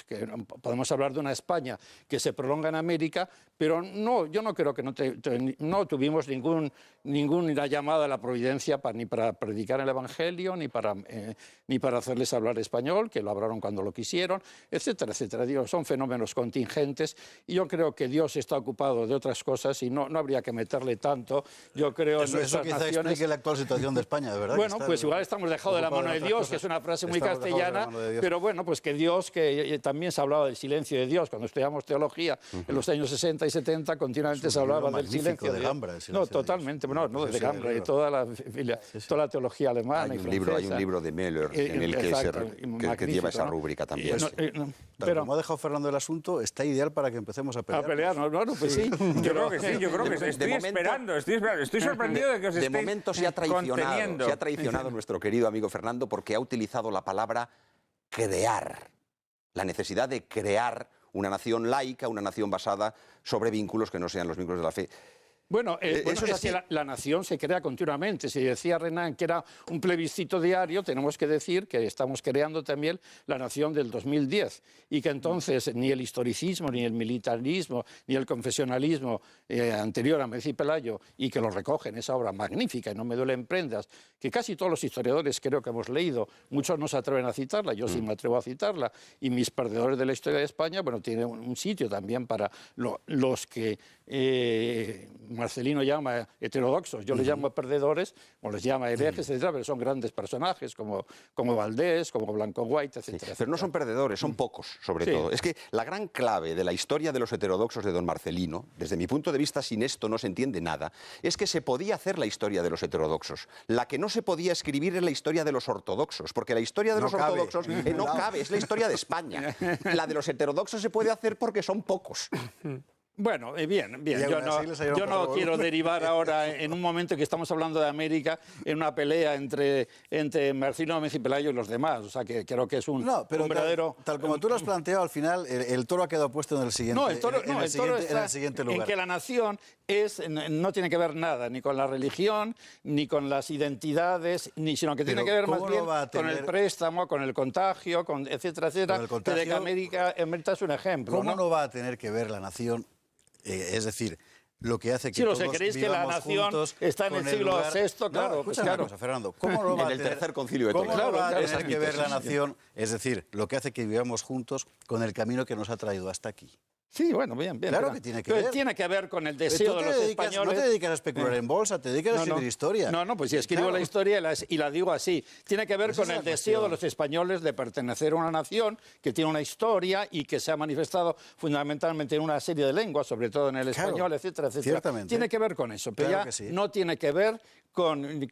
que podemos hablar de una España que se prolonga en América, pero yo no creo que no tuvimos ninguna llamada a la providencia ni para predicar el Evangelio, ni para hacerles hablar español, que lo hablaron cuando lo quisieron, etcétera, etcétera. Digo, son fenómenos contingentes y yo creo que Dios está ocupado de otras cosas y no habría que meterle tanto, yo creo, en eso quizá naciones. Explique la actual situación de España, de verdad. Bueno, igual estamos dejados de la mano de Dios, que es una frase muy castellana, pero que Dios, que también se hablaba del silencio de Dios. Cuando estudiamos teología en los años 60 y 70 continuamente se hablaba del silencio de Gambra. No, totalmente, no de Gambra, de toda la teología alemana hay y francesa. Hay un libro de Müller en el que lleva esa rúbrica también. Pero como ha dejado Fernando el asunto, está ideal para que empecemos a pelear. A pelearnos, pues sí. Yo creo que sí, estoy esperando. Estoy sorprendido de que os estéis De momento se ha traicionado nuestro querido amigo Fernando porque ha utilizado la palabra crear. La necesidad de crear una nación laica, una nación basada sobre vínculos que no sean los vínculos de la fe. Bueno, eso es que la nación se crea continuamente. Si decía Renan que era un plebiscito diario, tenemos que decir que estamos creando también la nación del 2010 y que entonces ni el historicismo, ni el militarismo, ni el confesionalismo anterior a Méndez y Pelayo, y que lo recoge en esa obra magnífica, y no me duelen prendas, que casi todos los historiadores creo que hemos leído, muchos no se atreven a citarla, yo sí me atrevo a citarla, y mis perdedores de la historia de España, bueno, tienen un sitio también para los que Marcelino llama heterodoxos, yo les llamo perdedores, o les llama herejes, etcétera, pero son grandes personajes como Valdés, como Blanco White, etcétera. Pero no son perdedores, son pocos, sobre todo. Es que la gran clave de la historia de los heterodoxos de don Marcelino, desde mi punto de vista, sin esto no se entiende nada, es que se podía hacer la historia de los heterodoxos. La que no se podía escribir es la historia de los ortodoxos, porque la historia de los ortodoxos no cabe, es la historia de España. La de los heterodoxos se puede hacer porque son pocos. Bueno, bien. Yo no quiero derivar ahora, en un momento en que estamos hablando de América, en una pelea entre Marcelino Méndez y Pelayo y los demás. O sea, que creo que es un verdadero... Tal como tú lo has planteado, al final el toro ha quedado puesto en el siguiente, en el siguiente lugar. En que la nación no tiene que ver nada, ni con la religión, ni con las identidades, sino que tiene que ver más bien con el préstamo, con el contagio, etcétera, etcétera. De que América es un ejemplo. ¿Cómo no va a tener que ver la nación? Es decir, lo que hace que todos ¿creéis que la nación está en el siglo VI? Claro, pues claro. Una cosa, Fernando, ¿cómo no va en el tercer concilio de Toledo? ¿Cómo no va a tener que ver la mitos. nación? Es decir, lo que hace que vivamos juntos con el camino que nos ha traído hasta aquí. Sí, bueno, bien. Claro que tiene que ver. Tiene que ver con el deseo de los españoles. No te dedicas a especular en bolsa, te dedicas a escribir historia. No, pues si escribo la historia y la digo así. Tiene que ver con el deseo de los españoles de pertenecer a una nación que tiene una historia y que se ha manifestado fundamentalmente en una serie de lenguas, sobre todo en el español, etcétera, etcétera. Ciertamente. Tiene que ver con eso, pero claro ya sí. no tiene que ver con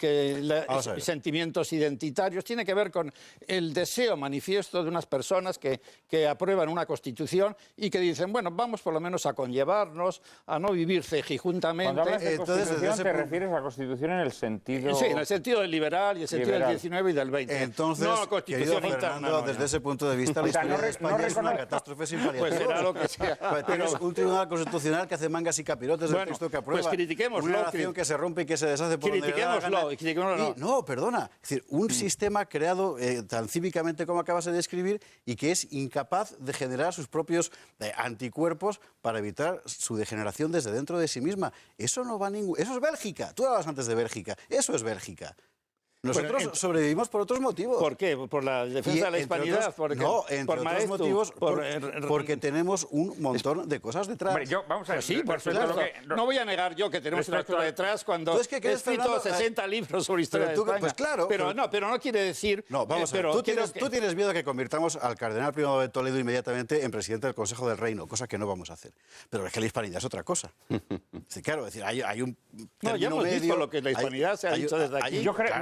sentimientos identitarios, tiene que ver con el deseo manifiesto de unas personas que aprueban una constitución y que dicen, bueno, vamos por lo menos a conllevarnos, a no vivir cejijuntamente. Cuando hablas de constitución, ¿te refieres a la constitución en el sentido...? Sí, en el sentido del liberal y el sentido del 19 y del 20. Entonces, no constitución querido Fernando, desde ese punto de vista, la historia de España es una catástrofe sin paliativos. Pues será lo que sea. Tienes un tribunal constitucional que hace mangas y capirotes del texto que aprueba. Pues critiquémoslo. Una nación que se rompe y que se deshace por donde le da la gana. No, perdona. Es decir, un sistema creado tan cívicamente como acabas de describir y que es incapaz de generar sus propios anticuerpos para evitar su degeneración desde dentro de sí misma. Eso no va a ningún... Eso es Bélgica. Tú hablabas antes de Bélgica. Eso es Bélgica. Nosotros sobrevivimos por otros motivos. ¿Por qué? ¿Por la defensa de la hispanidad? No, entre otros motivos, porque tenemos un montón de cosas detrás. Hombre, vamos a ver. Sí, por supuesto. No voy a negar yo que tenemos una historia detrás cuando he escrito 60 libros sobre historia de España. Pues claro. Pero no quiere decir... No, vamos a ver. Tú tienes miedo de que convirtamos al cardenal Primado de Toledo inmediatamente en presidente del Consejo del Reino, cosa que no vamos a hacer. Pero es que la hispanidad es otra cosa. Sí, claro, es decir, hay un no, ya hemos visto lo que la hispanidad se ha dicho desde aquí. Yo creo,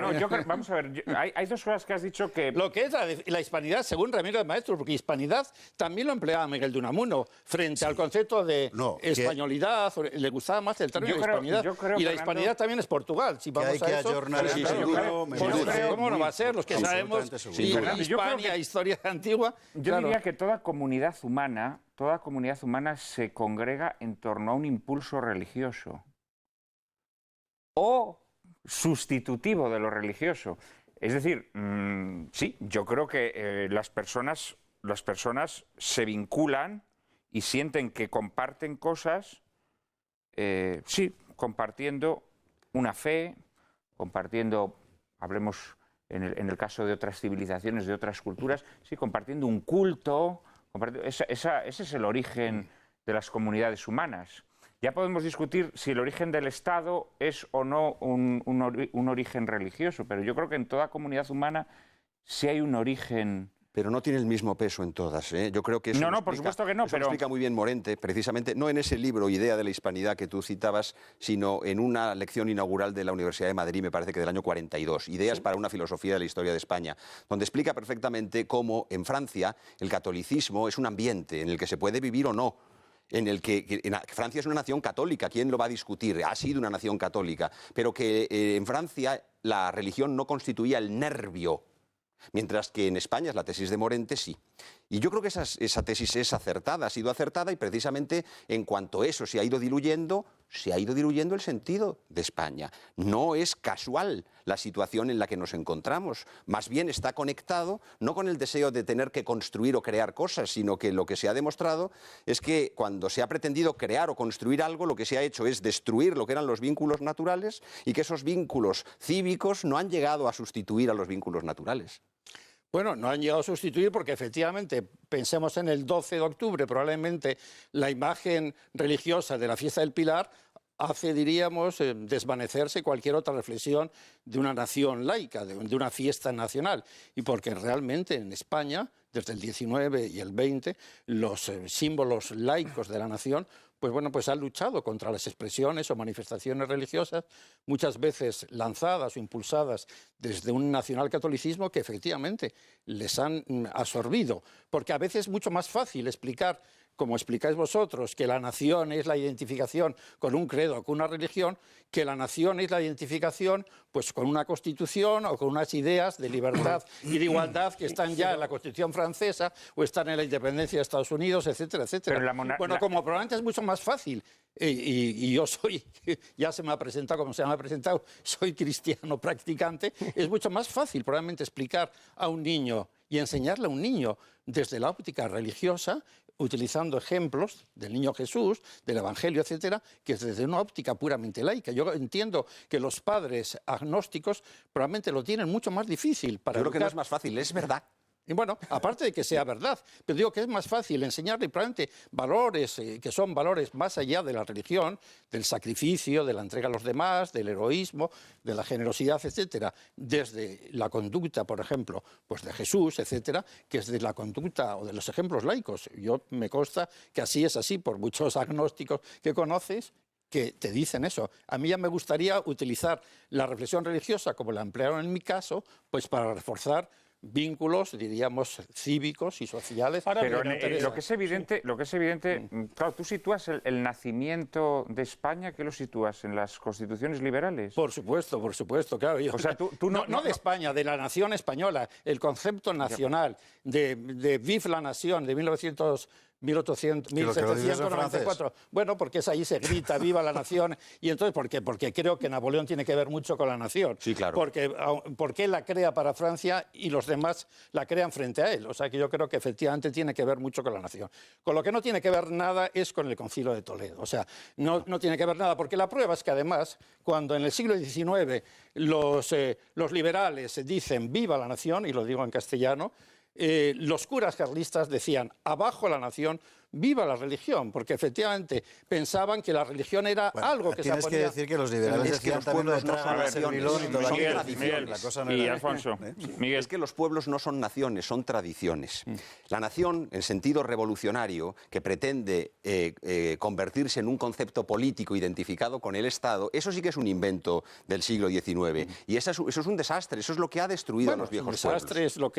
vamos a ver, hay dos cosas que has dicho que... Lo que es la hispanidad, según Ramiro de Maeztu, porque hispanidad también lo empleaba Miguel de Unamuno, frente al concepto de españolidad, le gustaba más el término de hispanidad. Y la hispanidad también es Portugal, si vamos a eso. ¿Cómo no va a ser? Los que sabemos Hispania, historia antigua. Yo diría que toda comunidad humana se congrega en torno a un impulso religioso o sustitutivo de lo religioso. Es decir, sí, yo creo que las personas se vinculan y sienten que comparten cosas, sí, compartiendo una fe, compartiendo, hablemos en el caso de otras civilizaciones, de otras culturas, sí, compartiendo un culto, ese es el origen de las comunidades humanas. Ya podemos discutir si el origen del Estado es o no un origen religioso, pero yo creo que en toda comunidad humana sí hay un origen... Pero no tiene el mismo peso en todas, ¿eh? Yo creo que eso por supuesto que no, pero... lo explica muy bien Morente, precisamente, no en ese libro Idea de la Hispanidad que tú citabas, sino en una lección inaugural de la Universidad de Madrid, me parece que del año 42, Ideas para una filosofía de la historia de España, donde explica perfectamente cómo en Francia el catolicismo es un ambiente en el que se puede vivir o no, en el que Francia es una nación católica, ¿quién lo va a discutir? Ha sido una nación católica, pero que en Francia la religión no constituía el nervio, mientras que en España, es la tesis de Morente, sí. Y yo creo que esa tesis es acertada, ha sido acertada, y precisamente en cuanto eso se ha ido diluyendo, se ha ido diluyendo el sentido de España. No es casual la situación en la que nos encontramos. Más bien está conectado no con el deseo de tener que construir o crear cosas, sino que lo que se ha demostrado es que cuando se ha pretendido crear o construir algo, lo que se ha hecho es destruir lo que eran los vínculos naturales y que esos vínculos cívicos no han llegado a sustituir a los vínculos naturales. Bueno, no han llegado a sustituir porque efectivamente, pensemos en el 12 de octubre, probablemente la imagen religiosa de la fiesta del Pilar hace, diríamos, desvanecerse cualquier otra reflexión de una nación laica, de una fiesta nacional. Y porque realmente en España, desde el 19 y el 20, los símbolos laicos de la nación pues han luchado contra las expresiones o manifestaciones religiosas, muchas veces lanzadas o impulsadas desde un nacionalcatolicismo que efectivamente les han absorbido. Porque a veces es mucho más fácil explicar, como explicáis vosotros, que la nación es la identificación con un credo, con una religión, que la nación es la identificación pues con una constitución o con unas ideas de libertad y de igualdad que están ya en la Constitución francesa o están en la independencia de Estados Unidos, etcétera, etcétera. Bueno, como probablemente es mucho más fácil, y yo soy, ya se me ha presentado como se me ha presentado, soy cristiano practicante, es mucho más fácil probablemente explicar a un niño y enseñarle a un niño desde la óptica religiosa, utilizando ejemplos del niño Jesús, del Evangelio, etcétera, que es desde una óptica puramente laica. Yo entiendo que los padres agnósticos probablemente lo tienen mucho más difícil para Yo creo educar. que no es más fácil, es verdad. Y bueno, aparte de que sea verdad, pero digo que es más fácil enseñarle probablemente valores que son valores más allá de la religión, del sacrificio, de la entrega a los demás, del heroísmo, de la generosidad, etcétera, desde la conducta, por ejemplo, pues de Jesús, etcétera, que es de la conducta o de los ejemplos laicos. Yo me consta que así es así por muchos agnósticos que conoces, que te dicen eso. A mí ya me gustaría utilizar la reflexión religiosa, como la emplearon en mi caso, pues para reforzar vínculos, diríamos, cívicos y sociales. Pero lo que es evidente, claro, tú sitúas el nacimiento de España, ¿qué lo sitúas? ¿En las constituciones liberales? Por supuesto, claro. O sea, tú no de España, de la nación española, el concepto nacional, de Vive la Nación, de 1794. Bueno, porque es ahí se grita viva la nación. Y entonces, ¿por qué? Porque creo que Napoleón tiene que ver mucho con la nación. Sí, claro. Porque él la crea para Francia y los demás la crean frente a él. O sea que yo creo que efectivamente tiene que ver mucho con la nación. Con lo que no tiene que ver nada es con el Concilio de Toledo. O sea, no tiene que ver nada, porque la prueba es que además, cuando en el siglo XIX los liberales dicen viva la nación, y lo digo en castellano, los curas carlistas decían abajo la nación, viva la religión, porque efectivamente pensaban que la religión era algo que se Tienes que decir que los liberales decían también lo de tragar a servilón y toda la cosa no era... Alfonso, Miguel. Es que los pueblos no son naciones, son tradiciones. La nación, en sentido revolucionario, que pretende convertirse en un concepto político identificado con el Estado, eso sí que es un invento del siglo XIX. Y eso es un desastre, eso es lo que ha destruido a los viejos pueblos. El desastre es lo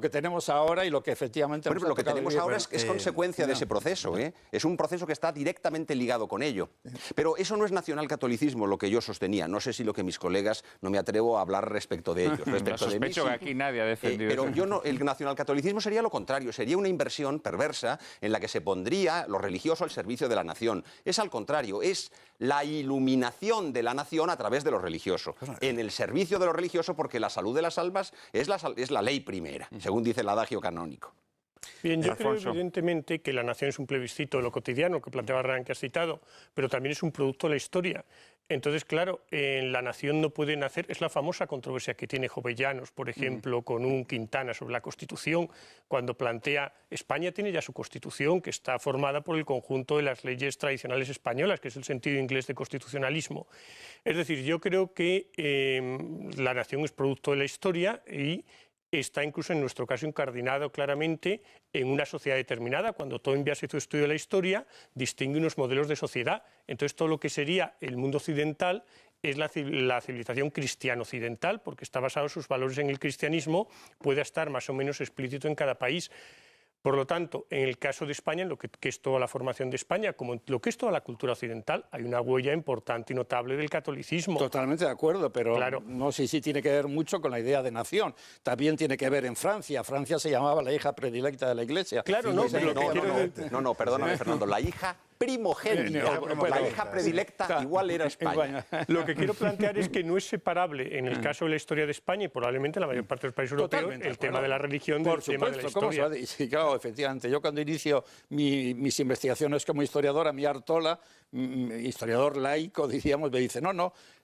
que tenemos ahora y lo que efectivamente... Bueno, lo que tenemos ahora es consecuencia de ese proceso. Es un proceso que está directamente ligado con ello. Pero eso no es nacionalcatolicismo lo que yo sostenía. No sé si lo que mis colegas, no me atrevo a hablar respecto de ellos. Sospecho que aquí nadie ha defendido pero eso. yo no, el nacionalcatolicismo sería lo contrario, sería una inversión perversa en la que se pondría lo religioso al servicio de la nación. Es al contrario, es la iluminación de la nación a través de lo religioso, en el servicio de lo religioso, porque la salud de las almas es la ley primera, según dice el adagio canónico. Bien, yo creo evidentemente que la nación es un plebiscito de lo cotidiano, que planteaba Hernán, que has citado, pero también es un producto de la historia. Entonces, claro, en la nación no puede nacer, es la famosa controversia que tiene Jovellanos, por ejemplo, con un Quintana sobre la Constitución, cuando plantea, España tiene ya su Constitución, que está formada por el conjunto de las leyes tradicionales españolas, que es el sentido inglés de constitucionalismo. Es decir, yo creo que la nación es producto de la historia y está incluso en nuestro caso incardinado claramente en una sociedad determinada. Cuando Toynbee hace su estudio de la historia, distingue unos modelos de sociedad. Entonces todo lo que sería el mundo occidental es la civilización cristiano-occidental, porque está basado sus valores en el cristianismo, puede estar más o menos explícito en cada país. Por lo tanto, en el caso de España, en lo que es toda la formación de España, como en lo que es toda la cultura occidental, hay una huella importante y notable del catolicismo. Totalmente de acuerdo, pero claro, no sé si tiene que ver mucho con la idea de nación. También tiene que ver en Francia. Francia se llamaba la hija predilecta de la Iglesia. Claro, no, pero lo que quiero decir... No, perdóname, Fernando. La hija primogénita. La hija predilecta igual era España. Lo que quiero plantear es que no es separable, en el caso de la historia de España y probablemente en la mayor parte de los países europeos, el tema de la religión del tema de la historia. Sí, claro, efectivamente. Yo cuando inicio mis investigaciones como historiador, a mi Artola, historiador laico, diríamos, me dice,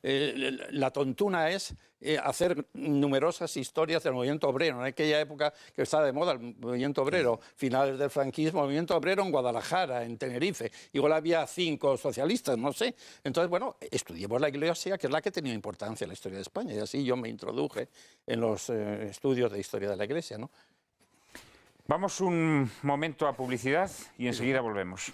la tontuna es hacer numerosas historias del movimiento obrero. En aquella época que estaba de moda el movimiento obrero, finales del franquismo, movimiento obrero en Guadalajara, en Tenerife. Igual había 5 socialistas, no sé. Entonces, bueno, estudiemos la Iglesia, que es la que tenía importancia en la historia de España. Y así yo me introduje en los estudios de historia de la Iglesia, ¿no? Vamos un momento a publicidad y enseguida volvemos.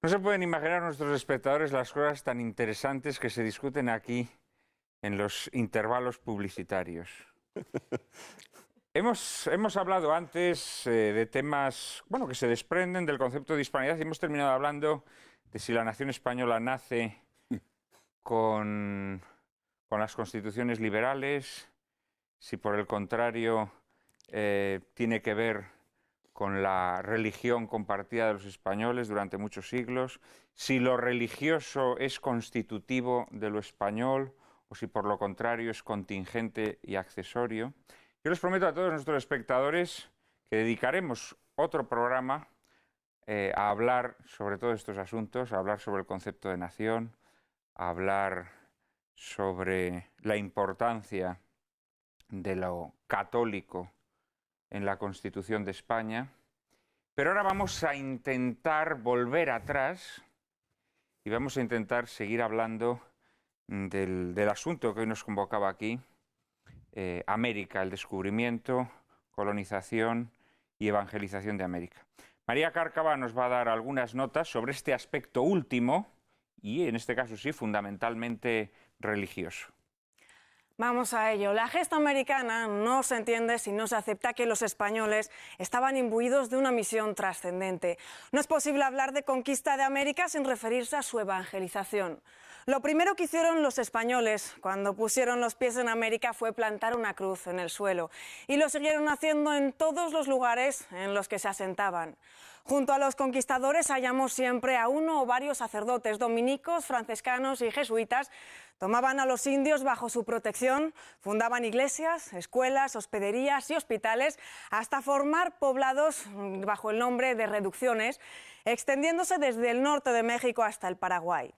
No se pueden imaginar nuestros espectadores las cosas tan interesantes que se discuten aquí en los intervalos publicitarios. Hemos hablado antes de temas que se desprenden del concepto de hispanidad y hemos terminado hablando de si la nación española nace con las constituciones liberales, si por el contrario tiene que ver con la religión compartida de los españoles durante muchos siglos, si lo religioso es constitutivo de lo español o si por lo contrario es contingente y accesorio. Yo les prometo a todos nuestros espectadores que dedicaremos otro programa a hablar sobre todos estos asuntos, a hablar sobre el concepto de nación, a hablar sobre la importancia de lo católico en la Constitución de España, pero ahora vamos a intentar volver atrás y vamos a intentar seguir hablando del asunto que hoy nos convocaba aquí, América, el descubrimiento, colonización y evangelización de América. María Cárcava nos va a dar algunas notas sobre este aspecto último y, en este caso sí, fundamentalmente religioso. Vamos a ello. La gesta americana no se entiende si no se acepta que los españoles estaban imbuidos de una misión trascendente. No es posible hablar de conquista de América sin referirse a su evangelización. Lo primero que hicieron los españoles cuando pusieron los pies en América fue plantar una cruz en el suelo y lo siguieron haciendo en todos los lugares en los que se asentaban. Junto a los conquistadores hallamos siempre a uno o varios sacerdotes dominicos, franciscanos y jesuitas. Tomaban a los indios bajo su protección, fundaban iglesias, escuelas, hospederías y hospitales, hasta formar poblados bajo el nombre de reducciones, extendiéndose desde el norte de México hasta el Paraguay.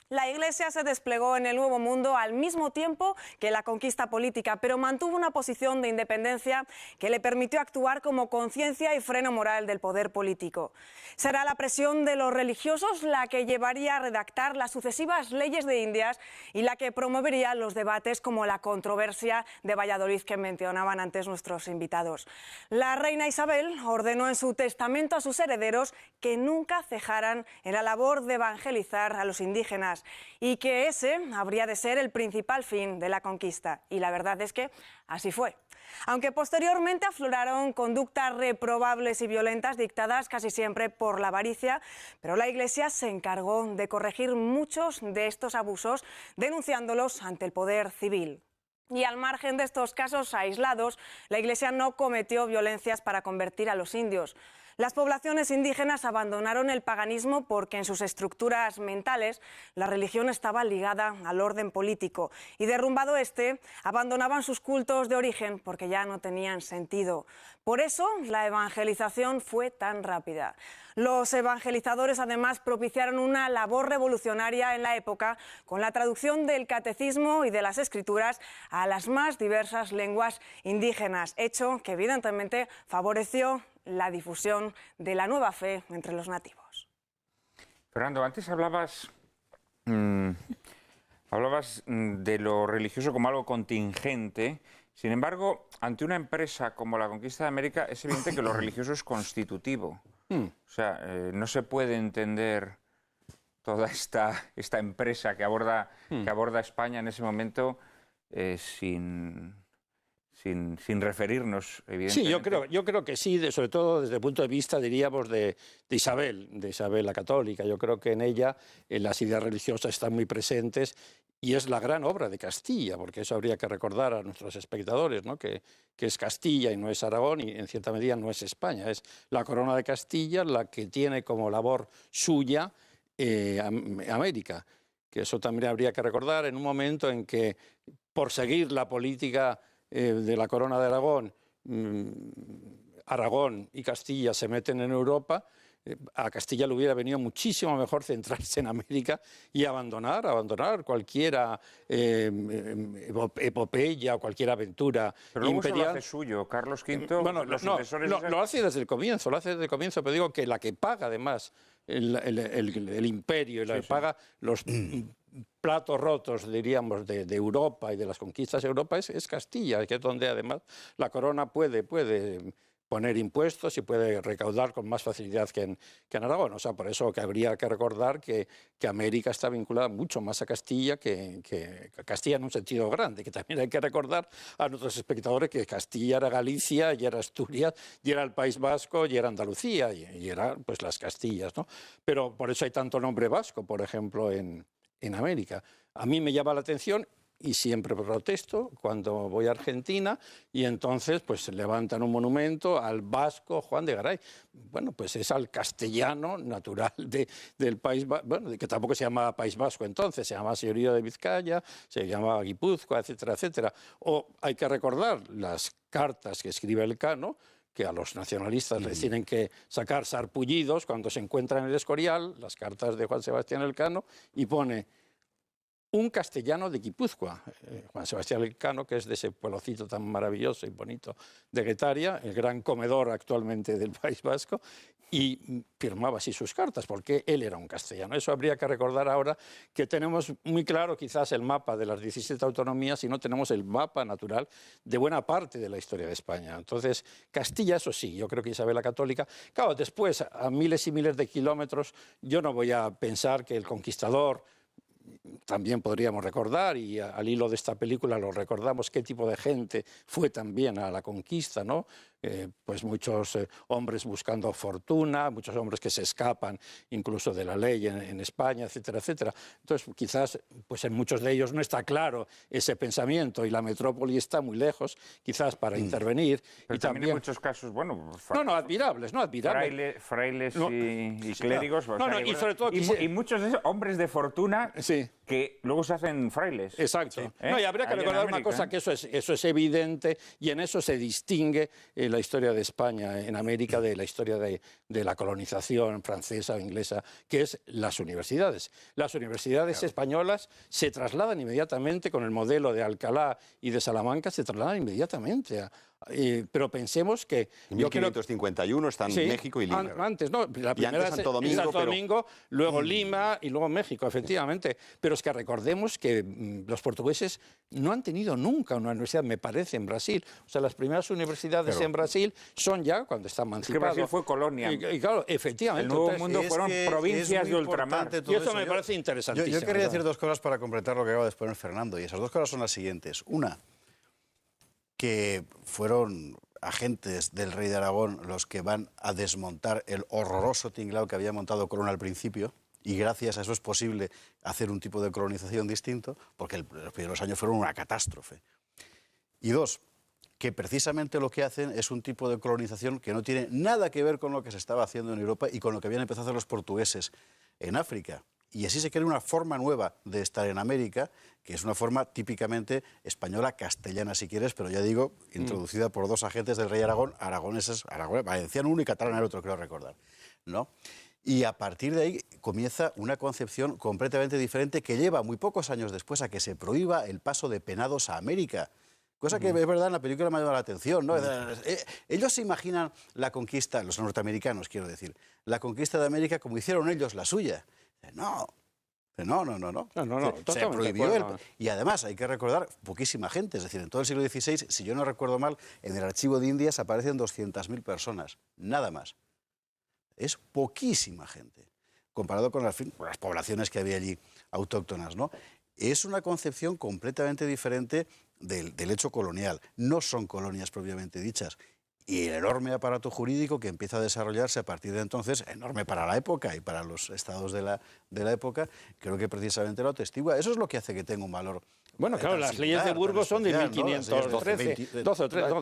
La Iglesia se desplegó en el Nuevo Mundo al mismo tiempo que la conquista política, pero mantuvo una posición de independencia que le permitió actuar como conciencia y freno moral del poder político. Será la presión de los religiosos la que llevaría a redactar las sucesivas leyes de Indias y la que promovería los debates como la controversia de Valladolid que mencionaban antes nuestros invitados. La reina Isabel ordenó en su testamento a sus herederos que nunca cejaran en la labor de evangelizar a los indígenas, y que ese habría de ser el principal fin de la conquista. Y la verdad es que así fue. Aunque posteriormente afloraron conductas reprobables y violentas dictadas casi siempre por la avaricia, pero la Iglesia se encargó de corregir muchos de estos abusos, denunciándolos ante el poder civil. Y al margen de estos casos aislados, la Iglesia no cometió violencias para convertir a los indios. Las poblaciones indígenas abandonaron el paganismo porque en sus estructuras mentales la religión estaba ligada al orden político y derrumbado este, abandonaban sus cultos de origen porque ya no tenían sentido. Por eso la evangelización fue tan rápida. Los evangelizadores además propiciaron una labor revolucionaria en la época con la traducción del catecismo y de las escrituras a las más diversas lenguas indígenas, hecho que evidentemente favoreció la difusión de la nueva fe entre los nativos. Fernando, antes hablabas de lo religioso como algo contingente. Sin embargo, ante una empresa como la conquista de América es evidente que lo religioso es constitutivo. O sea, no se puede entender toda esta empresa que aborda España en ese momento sin referirnos, evidentemente. Sí, yo creo que sí, sobre todo desde el punto de vista, diríamos, de Isabel la Católica. Yo creo que en ella las ideas religiosas están muy presentes y es la gran obra de Castilla, porque eso habría que recordar a nuestros espectadores, ¿no? que es Castilla y no es Aragón y en cierta medida no es España. Es la corona de Castilla la que tiene como labor suya América, que eso también habría que recordar en un momento en que, por seguir la política de la corona de Aragón, Aragón y Castilla se meten en Europa, a Castilla le hubiera venido muchísimo mejor centrarse en América y abandonar cualquier epopeya o cualquier aventura pero luego imperial. Se lo hace suyo, Carlos V, Bueno, los sucesores... lo hace desde el comienzo, pero digo que la que paga además el imperio y la que paga los platos rotos, diríamos, de Europa y de las conquistas de Europa es Castilla, que es donde además la corona puede poner impuestos y puede recaudar con más facilidad que en Aragón. O sea, por eso que habría que recordar que América está vinculada mucho más a Castilla que Castilla en un sentido grande, que también hay que recordar a nuestros espectadores que Castilla era Galicia, y era Asturias, y era el País Vasco, y era Andalucía, y eran pues las Castillas, ¿no? Pero por eso hay tanto nombre vasco, por ejemplo, en América. A mí me llama la atención y siempre protesto cuando voy a Argentina y entonces pues levantan un monumento al vasco Juan de Garay. Bueno, pues es al castellano natural del País Vasco, bueno, que tampoco se llamaba País Vasco entonces, se llamaba Señorío de Vizcaya, se llamaba Guipúzcoa, etcétera, etcétera. O hay que recordar las cartas que escribe Elcano, que a los nacionalistas les tienen que sacar sarpullidos cuando se encuentran en el Escorial, las cartas de Juan Sebastián Elcano, y pone un castellano de Guipúzcoa, Juan Sebastián Elcano, que es de ese pueblocito tan maravilloso y bonito de Guetaria, el gran comedor actualmente del País Vasco, y firmaba así sus cartas, porque él era un castellano. Eso habría que recordar ahora, que tenemos muy claro quizás el mapa de las 17 autonomías y no tenemos el mapa natural de buena parte de la historia de España. Entonces, Castilla, eso sí, yo creo que Isabel la Católica, claro, después, a miles y miles de kilómetros, yo no voy a pensar que el conquistador, también podríamos recordar, y al hilo de esta película lo recordamos, qué tipo de gente fue también a la conquista, ¿no? Pues muchos hombres buscando fortuna, muchos hombres que se escapan incluso de la ley en España, etcétera, etcétera. Entonces, quizás pues en muchos de ellos no está claro ese pensamiento y la metrópoli está muy lejos, quizás para intervenir. Pero y también en muchos casos, bueno... admirables. Frailes y clérigos. Y sobre todo... Y muchos de esos hombres de fortuna... Sí. Que luego se hacen frailes. Exacto. Sí. Y habría que recordar una cosa, que eso es evidente, y en eso se distingue la historia de España en América de la historia de la colonización francesa o inglesa, que es las universidades. Las universidades españolas se trasladan inmediatamente, con el modelo de Alcalá y de Salamanca, se trasladan inmediatamente pero pensemos que... En 1551 están México y Lima. Antes, ¿no? La primera es Santo Domingo, luego Lima y luego México, efectivamente. Pero es que recordemos que los portugueses no han tenido nunca una universidad, me parece, en Brasil. O sea, las primeras universidades en Brasil son ya cuando está emancipado. Es que Brasil fue colonia. Y claro, efectivamente. El Nuevo Mundo fueron provincias de ultramar. Y eso me parece interesantísimo. Yo quería decir dos cosas para completar lo que acaba de exponer Fernando, y esas dos cosas son las siguientes. Una, que fueron agentes del rey de Aragón los que van a desmontar el horroroso tinglao que había montado Corona al principio, y gracias a eso es posible hacer un tipo de colonización distinto, porque los primeros años fueron una catástrofe. Y dos, que precisamente lo que hacen es un tipo de colonización que no tiene nada que ver con lo que se estaba haciendo en Europa y con lo que habían empezado a hacer los portugueses en África. Y así se crea una forma nueva de estar en América, que es una forma típicamente española, castellana si quieres, pero ya digo, introducida por dos agentes del rey Aragón, valenciano uno y catalán el otro, creo recordar, ¿no? Y a partir de ahí comienza una concepción completamente diferente que lleva muy pocos años después a que se prohíba el paso de penados a América. Cosa que es verdad, en la película me ha llamado la atención, ¿no? Ellos se imaginan la conquista, los norteamericanos quiero decir, la conquista de América como hicieron ellos la suya. No. Se prohibió y además hay que recordar poquísima gente, es decir, en todo el siglo XVI, si yo no recuerdo mal, en el archivo de Indias aparecen 200.000 personas, nada más. Es poquísima gente, comparado con las poblaciones que había allí autóctonas, ¿no? es una concepción completamente diferente del hecho colonial. No son colonias propiamente dichas. Y el enorme aparato jurídico que empieza a desarrollarse a partir de entonces, enorme para la época y para los estados de la época, creo que precisamente lo atestigua. Eso es lo que hace que tenga un valor. Bueno, claro, las leyes de Burgos son de 1513,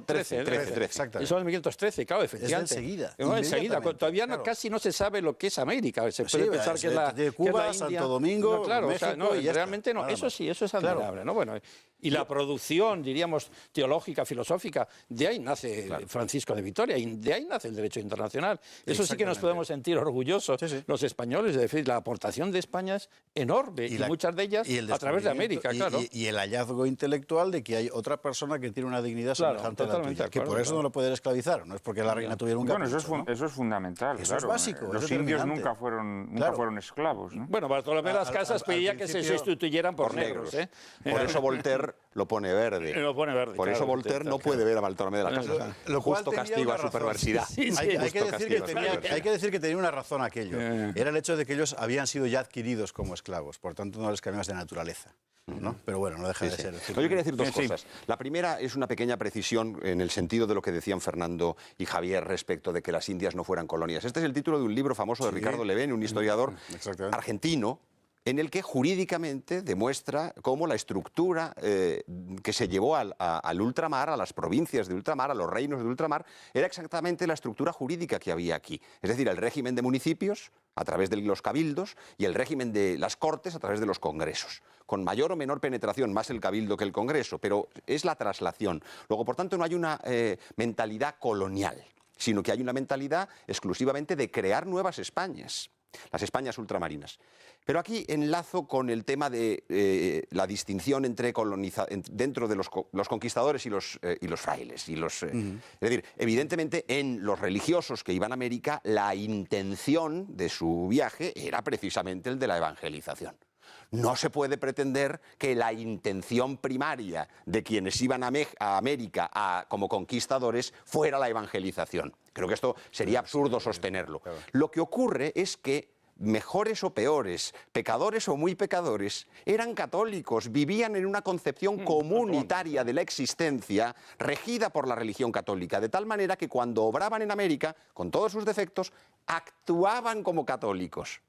13, y son de 1513, claro, efectivamente. Es enseguida. Enseguida, todavía claro. Casi no se sabe lo que es América, se puede pensar que es la de Cuba, que es la India. Santo Domingo, no, claro, México, o sea, no, y ya realmente está. no, eso sí, eso es admirable, ¿no? Bueno, y la producción, diríamos, teológica, filosófica, de ahí nace Francisco de Vitoria, y de ahí nace el derecho internacional. Eso sí que nos podemos sentir orgullosos los españoles, es decir, la aportación de España es enorme, y muchas de ellas a través de América, claro. Y el hallazgo intelectual de que hay otra persona que tiene una dignidad semejante a la tuya, que por eso no lo pueden esclavizar, no es porque la reina tuviera un capricho. Bueno, eso es fundamental, eso claro. es básico. Los indios nunca fueron esclavos, ¿no? Bueno, Bartolomé de las Casas pedía que se sustituyeran por negros. Por eso Voltaire lo pone verde. Por eso Voltaire no puede ver a Bartolomé de las Casas. Justo castigo a su perversidad. Hay que decir que tenía una razón aquello. Era el hecho de que ellos habían sido ya adquiridos como esclavos, por tanto no les cambiamos de naturaleza, ¿no? Pero bueno, no deja de ser. Yo quería decir dos cosas. La primera es una pequeña precisión en el sentido de lo que decían Fernando y Javier respecto de que las Indias no fueran colonias. Este es el título de un libro famoso de Ricardo Levene, un historiador argentino, en el que jurídicamente demuestra cómo la estructura que se llevó al ultramar, a las provincias de ultramar, a los reinos de ultramar, era exactamente la estructura jurídica que había aquí. Es decir, el régimen de municipios a través de los cabildos y el régimen de las cortes a través de los congresos, con mayor o menor penetración, más el cabildo que el congreso, pero es la traslación. Luego, por tanto, no hay una mentalidad colonial, sino que hay una mentalidad exclusivamente de crear nuevas Españas, las Españas ultramarinas. Pero aquí enlazo con el tema de la distinción entre dentro de los conquistadores y los frailes. Es decir, evidentemente en los religiosos que iban a América, la intención de su viaje era precisamente el de la evangelización. No se puede pretender que la intención primaria de quienes iban a América como conquistadores fuera la evangelización. Creo que esto sería absurdo sostenerlo. Lo que ocurre es que mejores o peores, pecadores o muy pecadores, eran católicos, vivían en una concepción comunitaria de la existencia regida por la religión católica, de tal manera que cuando obraban en América, con todos sus defectos, actuaban como católicos.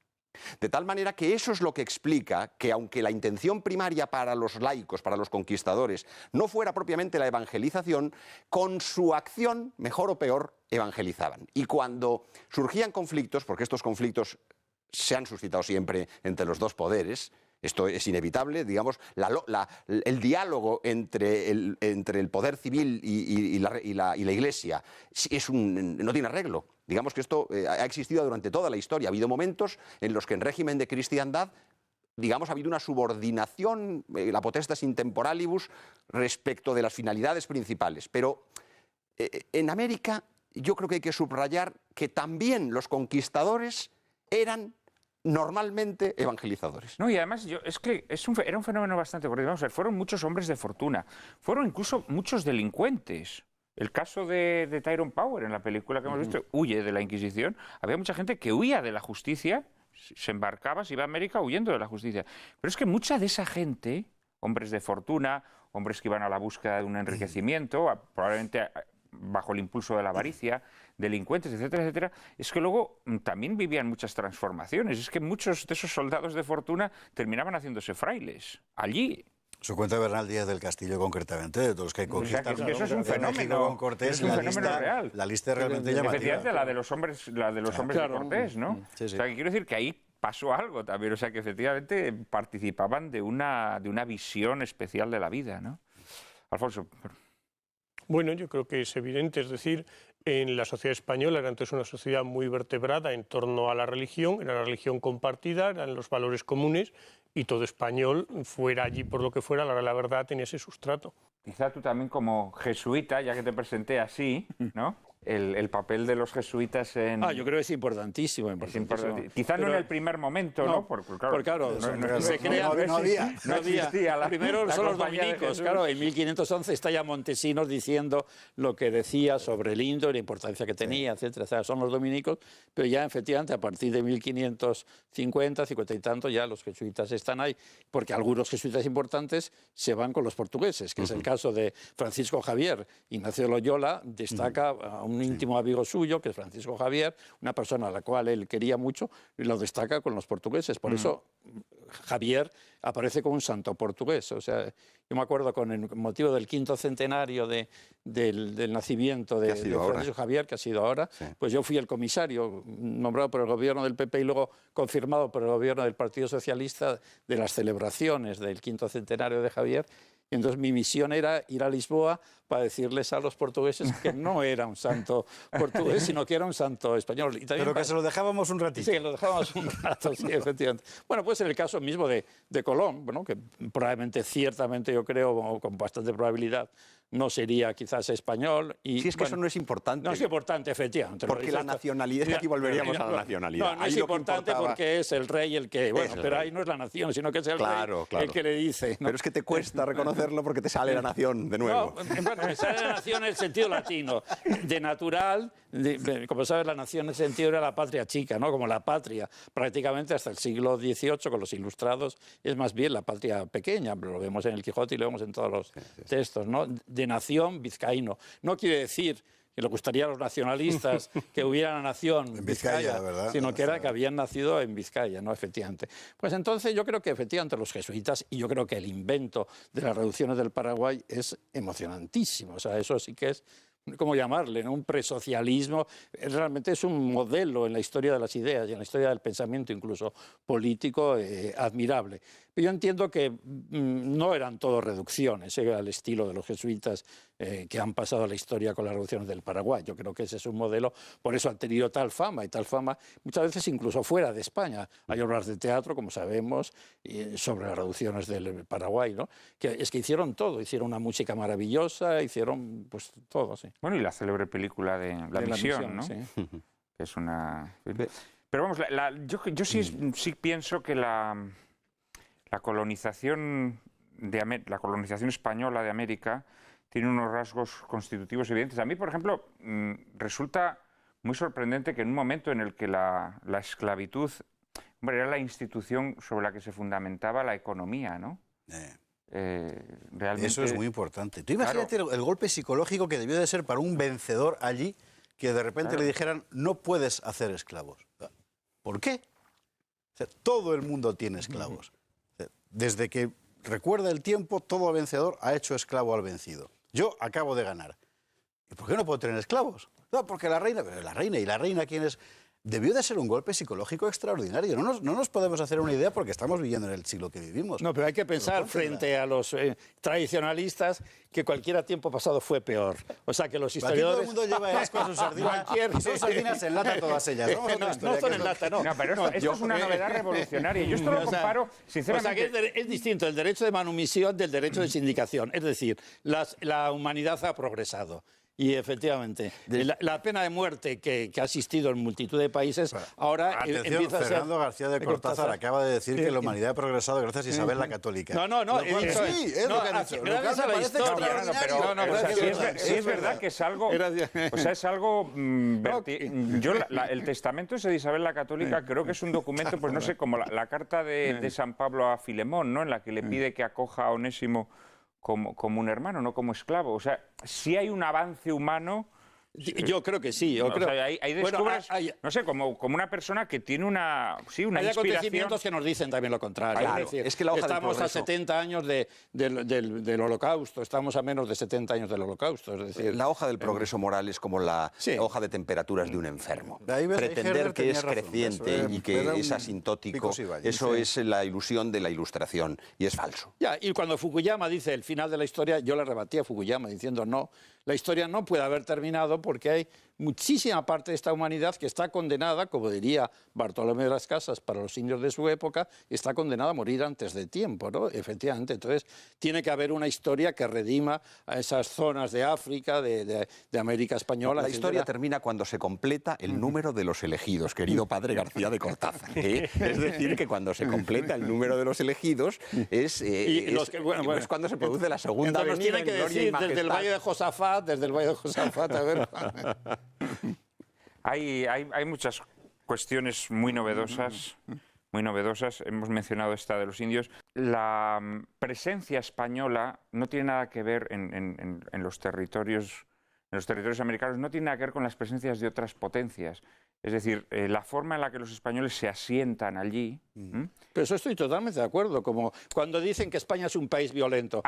De tal manera que eso es lo que explica que aunque la intención primaria para los laicos, para los conquistadores, no fuera propiamente la evangelización, con su acción, mejor o peor, evangelizaban. Y cuando surgían conflictos, porque estos conflictos se han suscitado siempre entre los dos poderes, esto es inevitable, digamos, el diálogo entre el poder civil y la Iglesia no tiene arreglo. Digamos que esto ha existido durante toda la historia. Ha habido momentos en los que en régimen de cristiandad, digamos, ha habido una subordinación, la potestas in temporalibus, respecto de las finalidades principales. Pero en América yo creo que hay que subrayar que también los conquistadores eran normalmente evangelizadores. No, y además es que era un fenómeno bastante curioso. Vamos a ver, fueron muchos hombres de fortuna, fueron incluso muchos delincuentes. El caso de Tyrone Power en la película que hemos visto, huye de la Inquisición. Había mucha gente que huía de la justicia, se embarcaba, se iba a América huyendo de la justicia. Pero es que mucha de esa gente, hombres de fortuna, hombres que iban a la búsqueda de un enriquecimiento, probablemente bajo el impulso de la avaricia, delincuentes, etcétera, etcétera, es que luego también vivían muchas transformaciones. Es que muchos de esos soldados de fortuna terminaban haciéndose frailes allí. Eso cuenta Bernal Díaz del Castillo concretamente, de todos los que conquistan. O sea, que eso es un fenómeno, con Cortés, es un fenómeno real. La lista es realmente llamativa. Efectivamente, la de los hombres de Cortés, ¿no? Sí. O sea, que quiero decir que ahí pasó algo también, o sea, que efectivamente participaban de una visión especial de la vida, ¿no? Alfonso. Bueno, yo creo que es evidente, es decir, en la sociedad española era entonces una sociedad muy vertebrada en torno a la religión, era la religión compartida, eran los valores comunes y todo español, fuera allí por lo que fuera, la verdad tenía ese sustrato. Quizá tú también como jesuita, ya que te presenté así, ¿no? el papel de los jesuitas en... Yo creo que es importantísimo. Es importante. Quizá no en el primer momento, ¿no? Porque claro, se crea... No existía la... Primero son los compañía de dominicos, Jesús. claro. En 1511 está ya Montesinos diciendo lo que decía sobre el indio y la importancia que tenía, etcétera. O sea, son los dominicos, pero ya efectivamente a partir de 1550, 50 y tanto, ya los jesuitas están ahí, porque algunos jesuitas importantes se van con los portugueses, que es el caso de Francisco Javier. Ignacio de Loyola destaca a un íntimo amigo suyo, que es Francisco Javier, una persona a la cual él quería mucho, y lo destaca con los portugueses. Por eso Javier aparece como un santo portugués. O sea, yo me acuerdo con el motivo del 5º centenario del nacimiento de Francisco Javier, que ha sido ahora, pues yo fui el comisario nombrado por el gobierno del PP y luego confirmado por el gobierno del Partido Socialista de las celebraciones del 5º centenario de Javier. Y entonces mi misión era ir a Lisboa para decirles a los portugueses que no era un santo portugués, sino que era un santo español. Y pero que se lo dejábamos un ratito. Sí, lo dejábamos un rato, sí, efectivamente. Bueno, pues en el caso mismo de Colón, bueno, que probablemente, ciertamente, yo creo, con bastante probabilidad, no sería quizás español. Y, sí, es que eso no es importante. No es importante, efectivamente. Porque la nacionalidad, aquí volveríamos a la nacionalidad. No es importante porque es el rey el que... Bueno, pero ahí no es la nación, sino que es el rey el que le dice. ¿no? Pero es que te cuesta reconocerlo porque te sale la nación de nuevo. No, bueno, me sale la nación en el sentido latino. De natural, como sabes, la nación en ese sentido era la patria chica, ¿no? Como la patria. Prácticamente hasta el siglo XVIII, con los ilustrados, es más bien la patria pequeña. Lo vemos en el Quijote y lo vemos en todos los textos, ¿no? De nación vizcaíno. No quiere decir que le gustaría a los nacionalistas que hubiera una nación en Vizcaya, ¿verdad? Sino que era que habían nacido en Vizcaya, ¿no? Efectivamente. Pues entonces yo creo que efectivamente los jesuitas, y yo creo que el invento de las reducciones del Paraguay es emocionantísimo. O sea, eso sí que es, ¿cómo llamarle?, ¿no? Un presocialismo. Realmente es un modelo en la historia de las ideas y en la historia del pensamiento incluso político admirable. Pero yo entiendo que no eran todo reducciones, al estilo de los jesuitas que han pasado a la historia con las reducciones del Paraguay. Yo creo que ese es un modelo, por eso han tenido tal fama muchas veces incluso fuera de España. Hay obras de teatro, como sabemos, sobre las reducciones del Paraguay, ¿no? Que hicieron todo, hicieron una música maravillosa, hicieron pues todo, sí. Bueno, y la célebre película de La Misión, ¿no? Sí. Que es una... Pero vamos, yo sí pienso que la colonización la colonización española de América tiene unos rasgos constitutivos evidentes. A mí, por ejemplo, resulta muy sorprendente que en un momento en el que la esclavitud, hombre, era la institución sobre la que se fundamentaba la economía, ¿no? Realmente... Eso es muy importante. Tú imagínate el golpe psicológico que debió de ser para un vencedor allí, que de repente le dijeran, no puedes hacer esclavos. ¿Por qué? O sea, todo el mundo tiene esclavos. Desde que recuerda el tiempo, todo vencedor ha hecho esclavo al vencido. Yo acabo de ganar. ¿Y por qué no puedo tener esclavos? No, porque la reina... Pero ¿y la reina quién es? Debió de ser un golpe psicológico extraordinario. No nos podemos hacer una idea porque estamos viviendo en el siglo que vivimos. No, pero hay que pensar frente a los tradicionalistas que cualquier tiempo pasado fue peor. O sea, que los historiadores... Aquí todo el mundo lleva asco a sus sardinas. Y son sardinas en lata todas ellas. No son en lata, no. No, pero esto es una novedad revolucionaria. Yo esto lo comparo, sinceramente... O sea, que es distinto el derecho de manumisión del derecho de sindicación. Es decir, la humanidad ha progresado. Y efectivamente, la pena de muerte que ha existido en multitud de países, ahora empieza a ser... Fernando García de Cortázar acaba de decir que la humanidad ha progresado gracias a Isabel la Católica. No, sí, es lo que han hecho. Gracias a la historia. Sí es verdad que es algo... O sea, es algo... Yo, el testamento ese de Isabel la Católica creo que es un documento, pues no sé, como la carta de San Pablo a Filemón, ¿no? En la que le pide que acoja a Onésimo como un hermano, no como esclavo. O sea, si hay un avance humano... Yo creo que sí. O sea, ahí descubres, no sé, como una persona que tiene una inspiración... acontecimientos que nos dicen también lo contrario. Claro, es decir, es que la hoja estamos del a 70 años del Holocausto, estamos a menos de 70 años del Holocausto. Es decir, la hoja del progreso moral es como la hoja de temperaturas de un enfermo. Pretender que es creciente y que es asintótico, eso es la ilusión de la Ilustración, y es falso. Y cuando Fukuyama dice el final de la historia, yo le rebatí a Fukuyama diciendo no, la historia no puede haber terminado porque hay muchísima parte de esta humanidad que está condenada, como diría Bartolomé de las Casas para los indios de su época, está condenada a morir antes de tiempo, ¿no? Efectivamente, entonces tiene que haber una historia que redima a esas zonas de África, de América Española. La historia termina cuando se completa el número de los elegidos, querido padre García de Cortázar. Es decir, que cuando se completa el número de los elegidos es cuando se produce la segunda venida. Nos tiene que decir desde el Valle de Josafat, a ver. Hay muchas cuestiones muy novedosas. Hemos mencionado esta de los indios. La presencia española no tiene nada que ver en los territorios americanos, no tiene nada que ver con las presencias de otras potencias. Es decir, la forma en la que los españoles se asientan allí... Pero eso estoy totalmente de acuerdo, como cuando dicen que España es un país violento.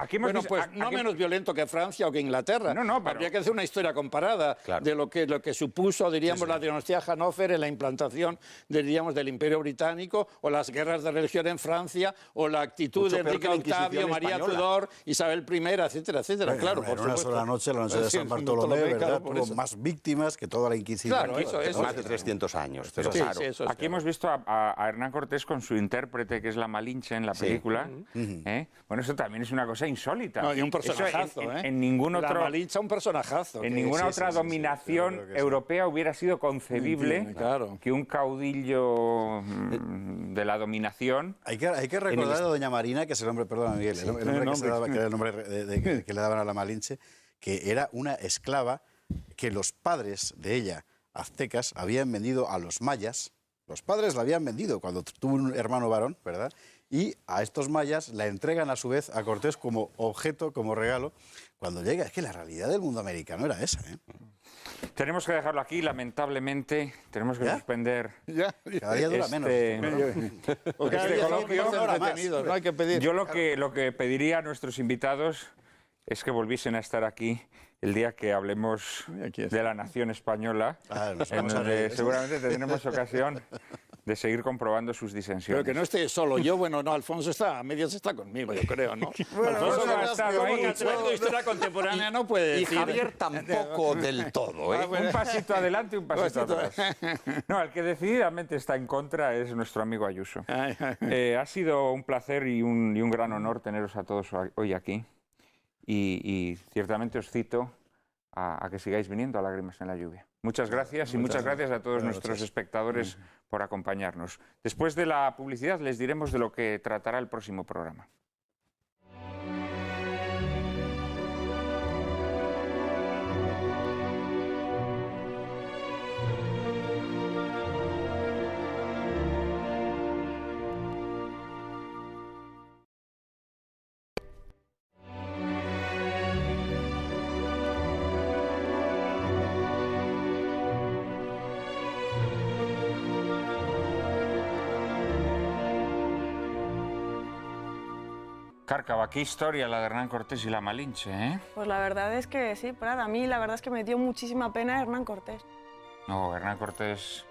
Menos violento que Francia o que Inglaterra. Pero habría que hacer una historia comparada de lo que supuso, diríamos, la dinastía Hannover en la implantación, del Imperio Británico, o las guerras de religión en Francia, o la actitud de Enrique VIII, María Tudor, Isabel I, etcétera, etcétera. Bueno, claro, por una sola noche, la noche de San Bartolomé, ¿verdad? Tuvo más víctimas que toda la Inquisición. Claro, eso más de 300 años. Pero sí, claro, sí, aquí hemos visto a Hernán Cortés con su intérprete, que es la Malinche en la película. Bueno, eso también es una cosa insólita. No, y un personajazo, en ningún otro... La Malinche, un personajazo. En ninguna otra dominación europea hubiera sido concebible que un caudillo de la dominación... Hay que recordar a doña Marina, que es el hombre, perdona Miguel, el nombre que era el nombre que le daban a la Malinche, que era una esclava que los padres de ella, aztecas, habían vendido a los mayas. Los padres la habían vendido cuando tuvo un hermano varón, ¿verdad? Y a estos mayas la entregan a su vez a Cortés como objeto, como regalo, cuando llega. Es que la realidad del mundo americano era esa, ¿eh? Tenemos que dejarlo aquí, lamentablemente. Tenemos que suspender. Cada día dura menos. Coloquio. No hay que pedir. Yo lo que pediría a nuestros invitados es que volviesen a estar aquí el día que hablemos de la nación española, en donde seguramente tendremos ocasión de seguir comprobando sus disensiones. Pero que no esté solo yo, Alfonso está, a medias está conmigo, yo creo, ¿no? Alfonso no ha estado ahí. La historia contemporánea no puede decir. Y Javier tampoco del todo, ¿eh? Un pasito adelante, un pasito atrás. No, el que decididamente está en contra es nuestro amigo Ayuso. Ha sido un placer y un gran honor teneros a todos hoy aquí. Y ciertamente os cito a que sigáis viniendo a Lágrimas en la Lluvia. Muchas gracias y muchas gracias a todos nuestros espectadores por acompañarnos. Después de la publicidad les diremos de lo que tratará el próximo programa. Cárcava, qué historia la de Hernán Cortés y la Malinche, ¿eh? Pues la verdad es que sí, Prat, a mí la verdad es que me dio muchísima pena Hernán Cortés. No, Hernán Cortés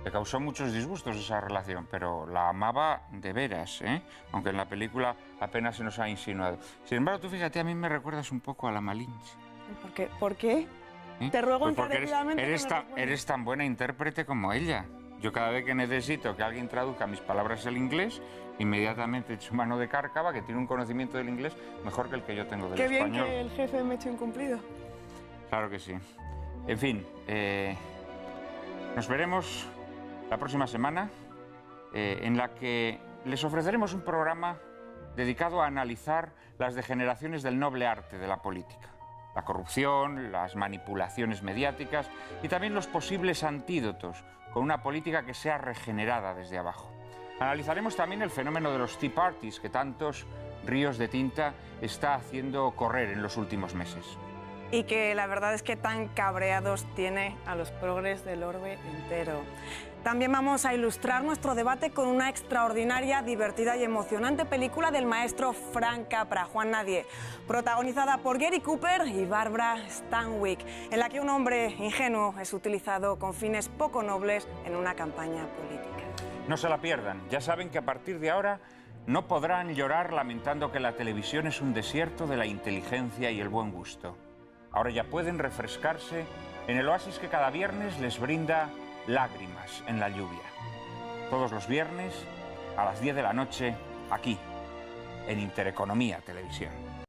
le causó muchos disgustos esa relación, pero la amaba de veras, ¿eh? Aunque en la película apenas se nos ha insinuado. Sin embargo, tú fíjate, a mí me recuerdas un poco a la Malinche. ¿Por qué? ¿Eh? Te ruego pues porque encarecidamente eres tan buena intérprete como ella. Yo cada vez que necesito que alguien traduzca mis palabras al inglés, inmediatamente echo mano de Cárcava, que tiene un conocimiento del inglés mejor que el que yo tengo del español. Qué bien que el jefe me ha hecho incumplido. Claro que sí. En fin, nos veremos la próxima semana, en la que les ofreceremos un programa dedicado a analizar las degeneraciones del noble arte de la política. La corrupción, las manipulaciones mediáticas y también los posibles antídotos con una política que sea regenerada desde abajo. Analizaremos también el fenómeno de los Tea Parties que tantos ríos de tinta está haciendo correr en los últimos meses. Y que la verdad es que tan cabreados tiene a los progres del orbe entero. También vamos a ilustrar nuestro debate con una extraordinaria, divertida y emocionante película del maestro Frank Capra, Juan Nadie, protagonizada por Gary Cooper y Barbara Stanwyck, en la que un hombre ingenuo es utilizado con fines poco nobles en una campaña política. No se la pierdan, ya saben que a partir de ahora no podrán llorar lamentando que la televisión es un desierto de la inteligencia y el buen gusto. Ahora ya pueden refrescarse en el oasis que cada viernes les brinda lágrimas en la lluvia. Todos los viernes a las 10 de la noche, aquí, en Intereconomía Televisión.